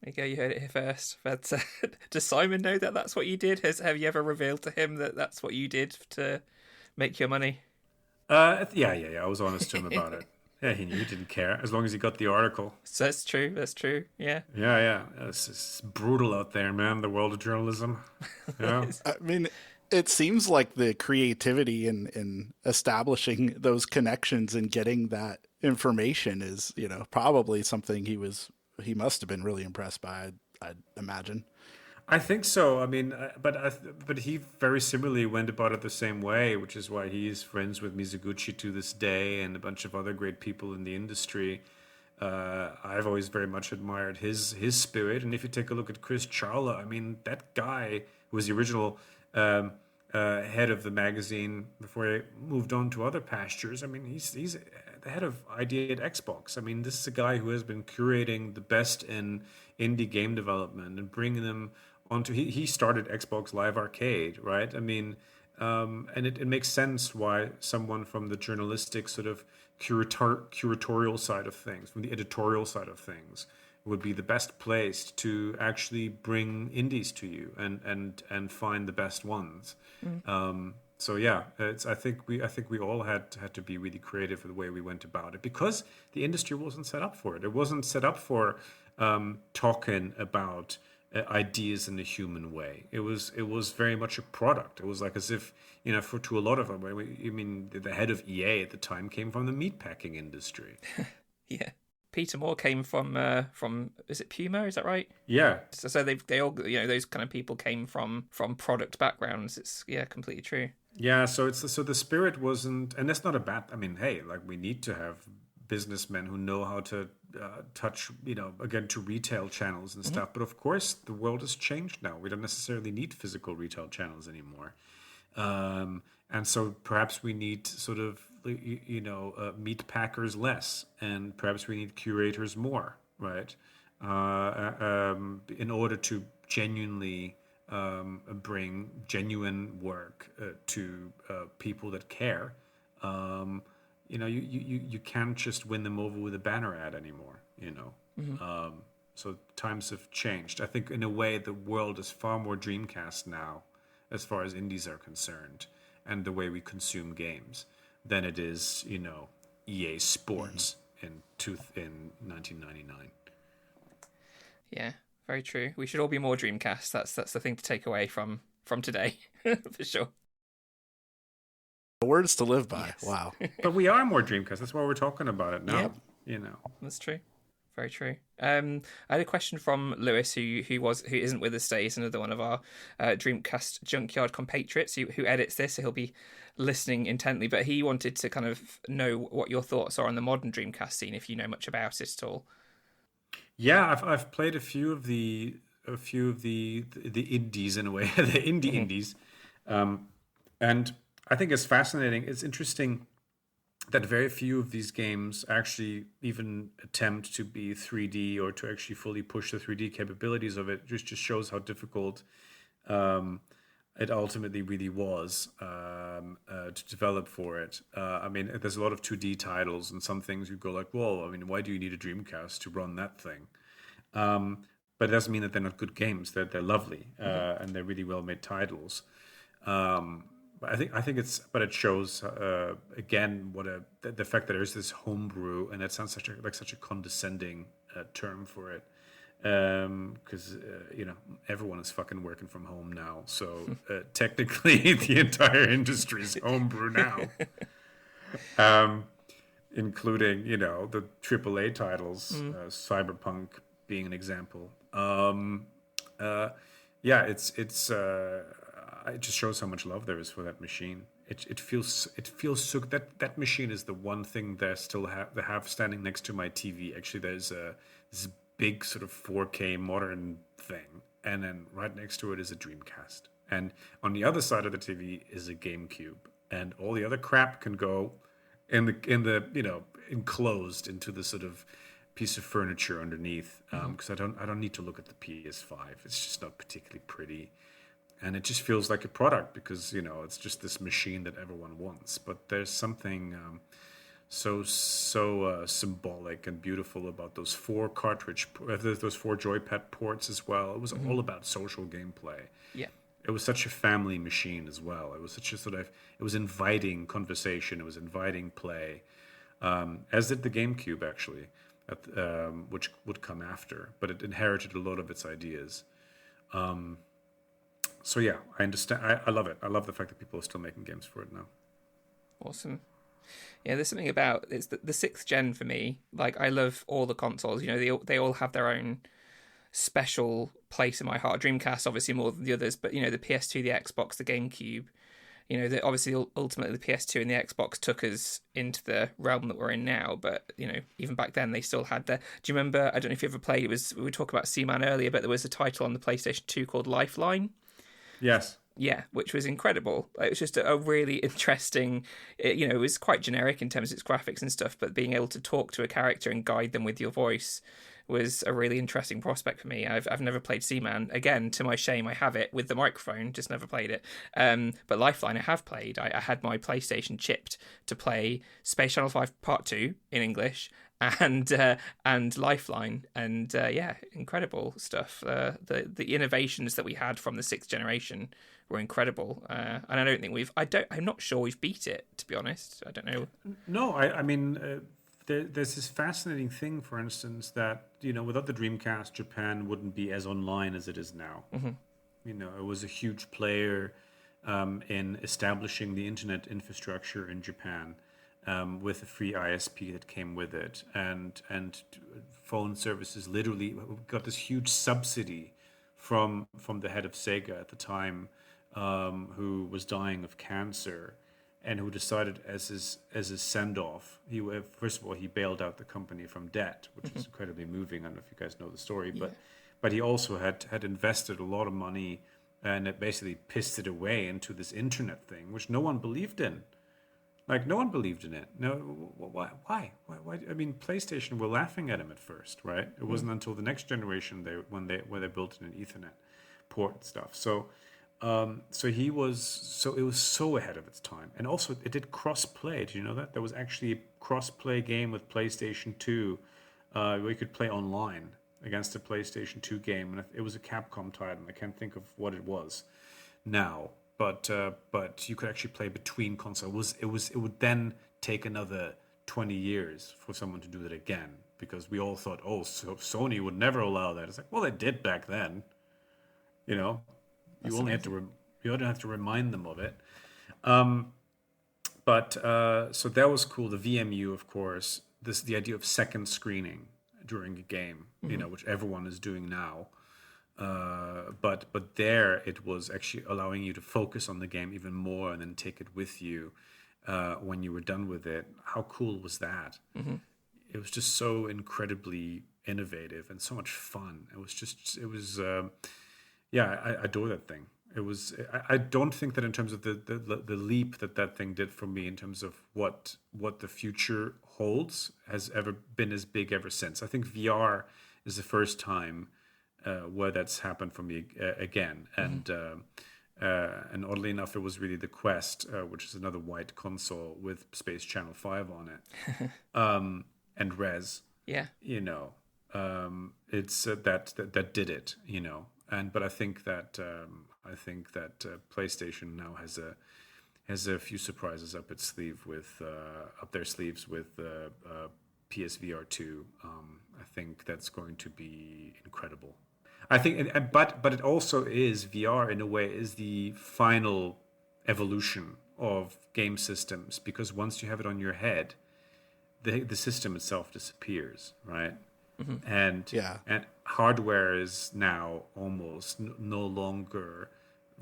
there you go. You heard it here first. But does Simon know that that's what you did? Have you ever revealed to him that that's what you did to make your money? Yeah. I was honest to him about it. Yeah, he knew. He didn't care as long as he got the article. So that's true. That's true. Yeah. Yeah. It's brutal out there, man. The world of journalism. Yeah. I mean, it seems like the creativity in establishing those connections and getting that information is, probably something he must have been really impressed by, I'd imagine. I think so. I mean, but he very similarly went about it the same way, which is why he's friends with Mizuguchi to this day and a bunch of other great people in the industry. I've always very much admired his spirit. And if you take a look at Chris Charla, I mean, that guy who was the original head of the magazine before he moved on to other pastures. I mean, he's the head of ID at Xbox. I mean, this is a guy who has been curating the best in indie game development and bringing them onto. He started Xbox Live Arcade, right? I mean, and it makes sense why someone from the journalistic sort of curatorial side of things, from the editorial side of things, would be the best placed to actually bring indies to you and find the best ones. So yeah, I think we all had to be really creative in the way we went about it, because the industry wasn't set up for it. It wasn't set up for talking about ideas in a human way. It was very much a product. It was like as if, to a lot of them, the head of EA at the time came from the meatpacking industry. Yeah. Peter Moore came from is it Puma? Is that right? Yeah. So they all those kind of people came from product backgrounds. It's completely true. Yeah. So the spirit wasn't, and that's not a bad. I mean, hey, like we need to have businessmen who know how to touch, again, to retail channels and stuff. But of course, the world has changed now. We don't necessarily need physical retail channels anymore. And so perhaps we need sort of, meat packers less, and perhaps we need curators more, right? In order to genuinely bring genuine work to people that care. You can't just win them over with a banner ad anymore, So times have changed. I think in a way the world is far more Dreamcast now as far as indies are concerned and the way we consume games than it is, EA Sports in 1999. Yeah, very true. We should all be more Dreamcast. That's the thing to take away from today, for sure. Words to live by. Yes. Wow. But we are more Dreamcast. That's why we're talking about it now. Yep. That's true. Very true. I had a question from Lewis, who isn't with us today. He's another one of our Dreamcast Junkyard compatriots who edits this, so he'll be listening intently. But he wanted to kind of know what your thoughts are on the modern Dreamcast scene, if you know much about it at all. Yeah, I've played a few of the indies in a way, the indies, and I think it's fascinating. It's interesting that very few of these games actually even attempt to be 3D or to actually fully push the 3D capabilities of it. Just shows how difficult it ultimately really was to develop for it. There's a lot of 2D titles, and some things you go like, whoa, why do you need a Dreamcast to run that thing? But it doesn't mean that they're not good games. They're lovely, and they're really well-made titles. But I think it shows again the fact that there's this homebrew, and that sounds such a condescending term for it. because everyone is fucking working from home now. So technically, the entire industry is homebrew now, including the AAA titles, Cyberpunk being an example. It just shows how much love there is for that machine. It feels so. That machine is the one thing that I still have standing next to my TV. Actually, there's this big sort of 4K modern thing, and then right next to it is a Dreamcast, and on the other side of the TV is a GameCube, and all the other crap can go in the enclosed into the sort of piece of furniture underneath, because I don't need to look at the PS5. It's just not particularly pretty. And it just feels like a product because, it's just this machine that everyone wants. But there's something so symbolic and beautiful about those four those four joypad ports as well. It was all about social gameplay. Yeah. It was such a family machine as well. It was such a it was inviting conversation. It was inviting play, as did the GameCube actually, which would come after. But it inherited a lot of its ideas. So yeah, I understand. I love it. I love the fact that people are still making games for it now. Awesome. Yeah, there's something about it's the sixth gen for me. Like, I love all the consoles. They all have their own special place in my heart. Dreamcast obviously more than the others, but the PS2, the Xbox, the GameCube. Obviously ultimately the PS2 and the Xbox took us into the realm that we're in now. But even back then they still had the. Do you remember? I don't know if you ever played. We were talking about Seaman earlier, but there was a title on the PlayStation 2 called Lifeline. Yes. Yeah, which was incredible. It was just a really interesting. It was quite generic in terms of its graphics and stuff, but being able to talk to a character and guide them with your voice was a really interesting prospect for me. I've never played Seaman. Again, to my shame, I have it with the microphone, just never played it. But Lifeline I have played. I had my PlayStation chipped to play Space Channel 5 Part 2 in English and Lifeline, and incredible stuff. The innovations that we had from the sixth generation were incredible, and I don't think I'm not sure we've beat it, to be honest. I don't know. No, I mean, there's this fascinating thing, for instance, that without the Dreamcast, Japan wouldn't be as online as it is now. It was a huge player in establishing the internet infrastructure in Japan. With a free ISP that came with it, and phone services literally got this huge subsidy from the head of Sega at the time, who was dying of cancer, and who decided as his send off, first of all he bailed out the company from debt, which was incredibly moving. I don't know if you guys know the story, but he also had invested a lot of money, and it basically pissed it away into this internet thing, which no one believed in. Like, no one believed in it. No, why? I mean, PlayStation were laughing at him at first, right? It wasn't until the next generation when they built in an Ethernet port and stuff. So it was so ahead of its time, and also it did cross-play. Did you know that there was actually a cross-play game with PlayStation 2, where you could play online against a PlayStation 2 game, and it was a Capcom title. I can't think of what it was now. But you could actually play between consoles. It would then take another 20 years for someone to do that again, because we all thought, so Sony would never allow that. It's like, well, they did back then. You only have to you don't have to remind them of it. So that was cool. The VMU, of course, the idea of second screening during a game, which everyone is doing now. But there it was actually allowing you to focus on the game even more and then take it with you when you were done with it. How cool was that? It was just so incredibly innovative and so much fun. I adore that thing. I don't think that in terms of the leap that thing did for me in terms of what the future holds has ever been as big ever since. I think VR is the first time where that's happened for me again, and oddly enough, it was really the Quest, which is another white console with Space Channel 5 on it, and Res. Yeah, it's that did it, but I think that PlayStation now has a few surprises up their sleeves with PSVR 2. I think that's going to be incredible. I think, but it also is, VR in a way is the final evolution of game systems, because once you have it on your head, the system itself disappears, right? And hardware is now almost no longer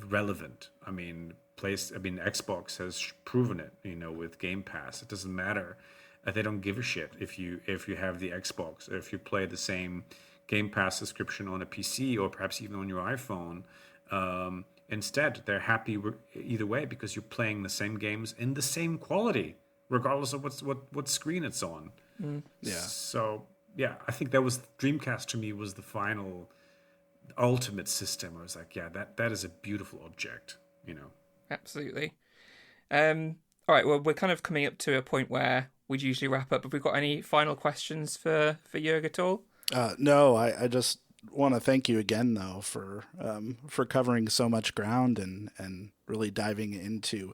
relevant. I mean, Xbox has proven it, with Game Pass. It doesn't matter. They don't give a shit if you have the Xbox, or if you play the same Game Pass subscription on a PC, or perhaps even on your iPhone. Instead, they're happy either way, because you're playing the same games in the same quality, regardless of what screen it's on. So yeah, I think that was Dreamcast to me was the final ultimate system. I was like, yeah, that is a beautiful object, Absolutely. All right, well, we're kind of coming up to a point where we'd usually wrap up. Have we got any final questions for Jörg at all? No, I just want to thank you again, though, for covering so much ground and really diving into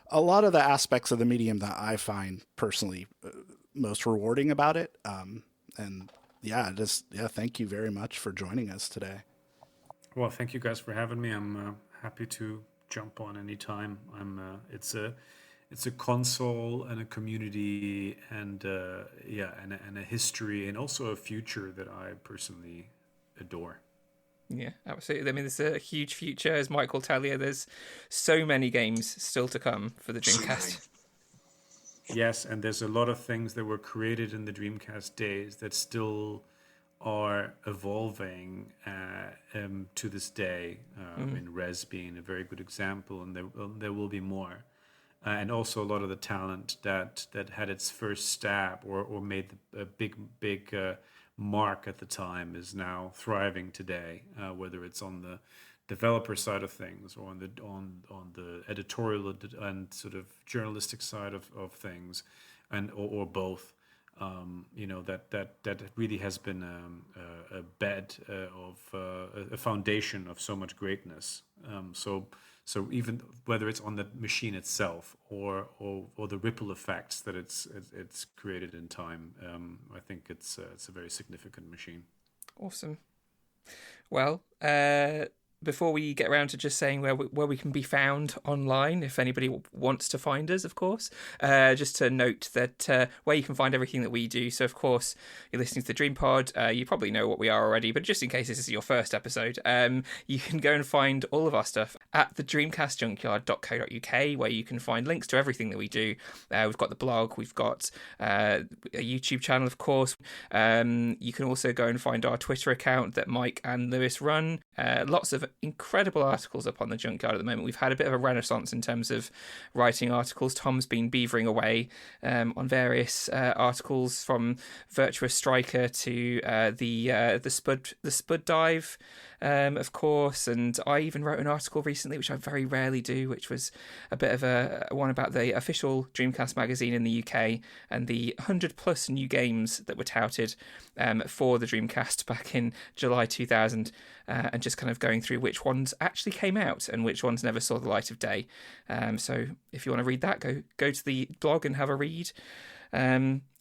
a lot of the aspects of the medium that I find personally most rewarding about it. And thank you very much for joining us today. Well, thank you guys for having me. I'm happy to jump on anytime. It's a console and a community and and a history, and also a future that I personally adore. Yeah, absolutely. I mean, there's a huge future, as Mike will tell you. There's so many games still to come for the Dreamcast. Yes, and there's a lot of things that were created in the Dreamcast days that still are evolving to this day. In Res being a very good example, and there will be more. And also a lot of the talent that had its first stab or made a big mark at the time is now thriving today, whether it's on the developer side of things or on the editorial and sort of journalistic side of things, and or both. That really has been a bed of a foundation of so much greatness. So even whether it's on the machine itself or the ripple effects that it's created in time, I think it's a very significant machine. Awesome. Well, before we get around to just saying where we can be found online, if anybody wants to find us, of course, just to note that where you can find everything that we do. So, of course, you're listening to the DreamPod. You probably know what we are already, but just in case this is your first episode, you can go and find all of our stuff at the dreamcastjunkyard.co.uk, where you can find links to everything that we do. We've got the blog, we've got a YouTube channel, of course. You can also go and find our Twitter account that Mike and Lewis run. Lots of incredible articles up on the Junkyard at the moment. We've had a bit of a renaissance in terms of writing articles. Tom's been beavering away on various articles, from Virtuous Striker to the Spud Dive, of course. And I even wrote an article recently, which I very rarely do, which was a bit of a one about the official Dreamcast magazine in the UK and the 100+ new games that were touted for the Dreamcast back in July 2000, and just kind of going through which ones actually came out and which ones never saw the light of day. So if you want to read that, go to the blog and have a read.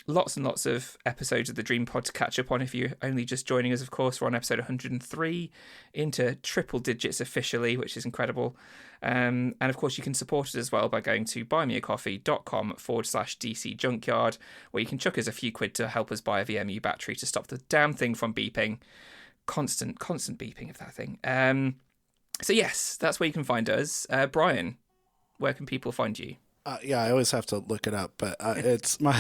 Lots and lots of episodes of the DreamPod to catch up on if you're only just joining us, of course. We're on episode 103, into triple digits officially, which is incredible. And of course, you can support us as well by going to buymeacoffee.com/DC Junkyard, where you can chuck us a few quid to help us buy a VMU battery to stop the damn thing from beeping. Constant beeping of that thing. So yes, that's where you can find us. Brian, where can people find you? I always have to look it up, but it's my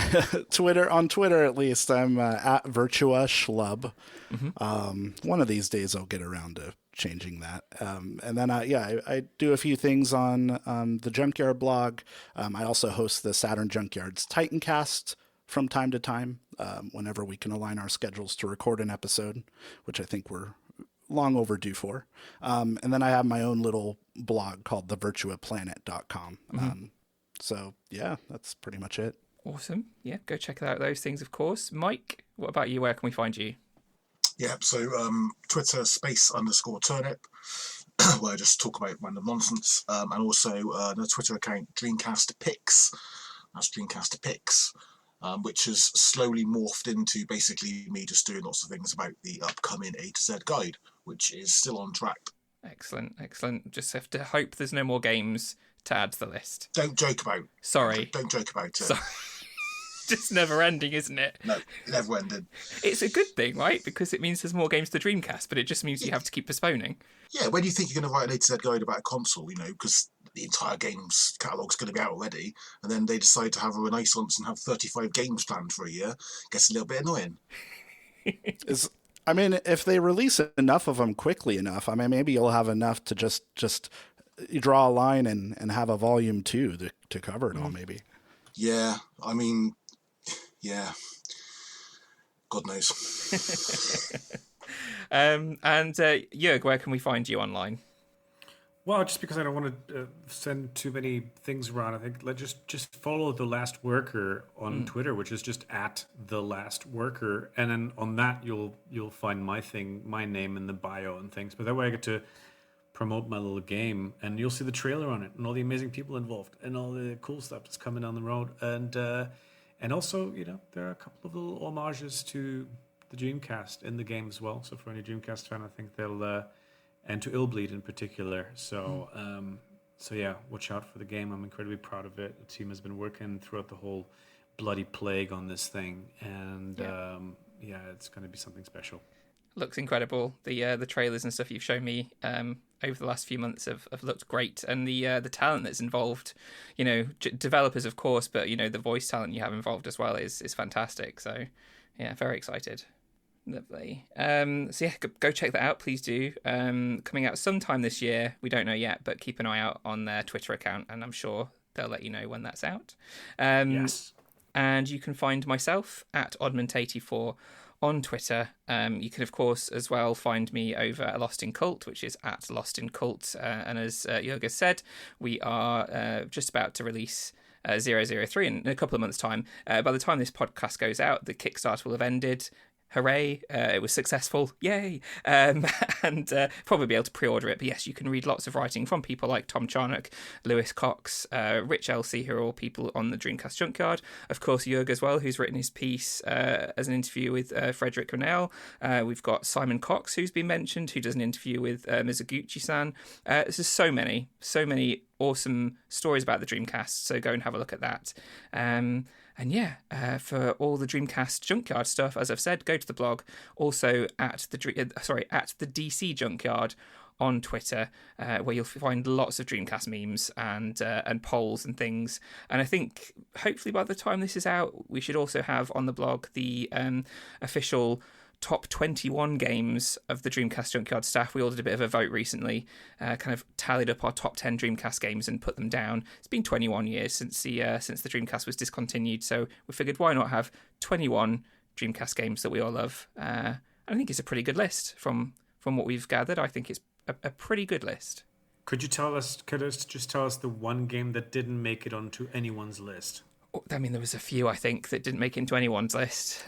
Twitter. On Twitter, at least, I'm at Virtua Schlub. One of these days, I'll get around to changing that. And then, I do a few things on the Junkyard blog. I also host the Saturn Junkyard's Titancast from time to time, whenever we can align our schedules to record an episode, which I think we're long overdue for. And then I have my own little blog called thevirtuaplanet.com. So, yeah, that's pretty much it. Awesome. Yeah, go check out those things, of course. Mike, what about you? Where can we find you? Yeah, so Twitter _turnip, where I just talk about random nonsense. And also the Twitter account Dreamcast Pics. That's Dreamcast Pics. which has slowly morphed into basically me just doing lots of things about the upcoming A to Z guide, which is still on track. Excellent. Just have to hope there's no more games to add to the list. Don't joke about. Sorry. Don't joke about it. Sorry. Just never ending, isn't it? No, never ending. It's a good thing, right? Because it means there's more games to Dreamcast, but it just means you have to keep postponing. Yeah, when you think you're going to write an A to Z guide about a console, because the entire games catalogue's going to be out already, and then they decide to have a renaissance and have 35 games planned for a year, gets a little bit annoying. If they release enough of them quickly enough, maybe you'll have enough to just draw a line and have a volume 2 to cover it all, maybe. Yeah, yeah. God knows. And Jörg, where can we find you online? Well, just because I don't want to send too many things around, I think let's just follow The Last Worker on Twitter, which is just @TheLastWorker, and then on that you'll find my name in the bio and things. But that way I get to promote my little game, and you'll see the trailer on it and all the amazing people involved and all the cool stuff that's coming down the road. And also, there are a couple of little homages to the Dreamcast in the game as well. So for any Dreamcast fan, I think they'll. And to Illbleed in particular. So yeah, watch out for the game. I'm incredibly proud of it. The team has been working throughout the whole bloody plague on this thing, and it's going to be something special. Looks incredible. The trailers and stuff you've shown me over the last few months have looked great, and the talent that's involved, developers of course, but the voice talent you have involved as well is fantastic. So yeah, very excited. Lovely. So yeah, go check that out, please do. Coming out sometime this year, we don't know yet, but keep an eye out on their Twitter account, and I'm sure they'll let you know when that's out. Yes. And you can find myself at Oddment84 on Twitter. You can, of course, as well find me over at Lost in Cult, which is at Lost in Cult. And as Jörg said, we are just about to release 003 in a couple of months' time. By the time this podcast goes out, the Kickstarter will have ended. Hooray, it was successful, yay, and probably be able to pre-order it. But yes, you can read lots of writing from people like Tom Charnock, Lewis Cox, Rich Elsey, who are all people on the Dreamcast Junkyard. Of course, Jörg as well, who's written his piece as an interview with Frederick Grinnell. We've got Simon Cox, who's been mentioned, who does an interview with Mizuguchi-san. There's just so many awesome stories about the Dreamcast, so go and have a look at that. And yeah, for all the Dreamcast Junkyard stuff, as I've said, go to the blog. Also at the DC Junkyard on Twitter, where you'll find lots of Dreamcast memes and polls and things. And I think hopefully by the time this is out, we should also have on the blog the official top 21 games of the Dreamcast Junkyard staff. We all did a bit of a vote recently, kind of tallied up our top 10 Dreamcast games and put them down. It's been 21 years since the Dreamcast was discontinued, so we figured why not have 21 Dreamcast games that we all love. I think it's a pretty good list from what we've gathered. I think it's a pretty good list. Could you just tell us the one game that didn't make it onto anyone's list? There was a few, I think, that didn't make into anyone's list.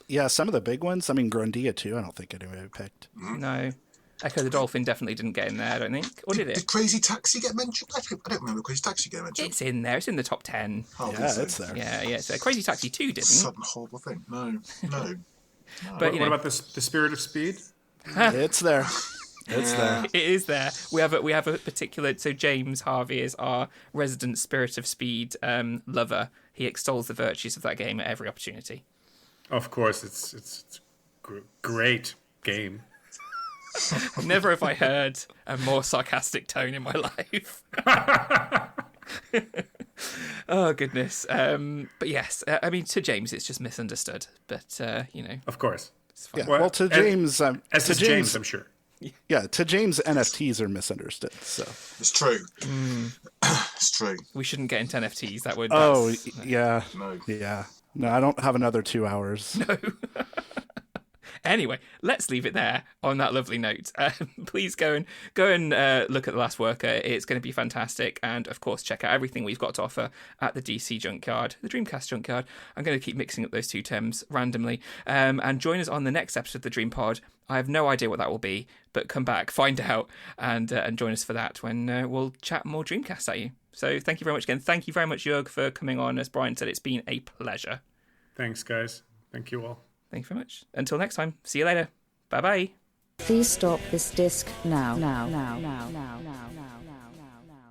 Yeah, some of the big ones. Grandia too, I don't think anybody picked. No. Echo the Dolphin definitely didn't get in there, I don't think. Or did it? Did Crazy Taxi get mentioned? I don't remember Crazy Taxi get mentioned. It's in there. It's in the top 10. Oh, yeah, it's there. Yeah. So Crazy Taxi 2 didn't. Sudden horrible thing. No. But, what about the Spirit of Speed? It's there. It's there. It is there. We have a particular. So James Harvey is our resident Spirit of Speed lover. He extols the virtues of that game at every opportunity. Of course, it's great game. Never have I heard a more sarcastic tone in my life. Oh goodness. But yes, to James it's just misunderstood. But of course, it's fine. Yeah. Well, to James, as to James, I'm sure. Yeah, to James, NFTs are misunderstood. So it's true. It's true. We shouldn't get into NFTs. That would. Yeah. No. Yeah. No, I don't have another 2 hours. No. Anyway, let's leave it there on that lovely note. Please go and look at The Last Worker. It's going to be fantastic. And, of course, check out everything we've got to offer at the DC Junkyard, the Dreamcast Junkyard. I'm going to keep mixing up those two terms randomly. And join us on the next episode of the DreamPod. I have no idea what that will be, but come back, find out, and join us for that when we'll chat more Dreamcast at you. So thank you very much again. Thank you very much, Jörg, for coming on. As Brian said, it's been a pleasure. Thanks, guys. Thank you all. Thank you very much. Until next time, see you later. Bye-bye. Please stop this disc now.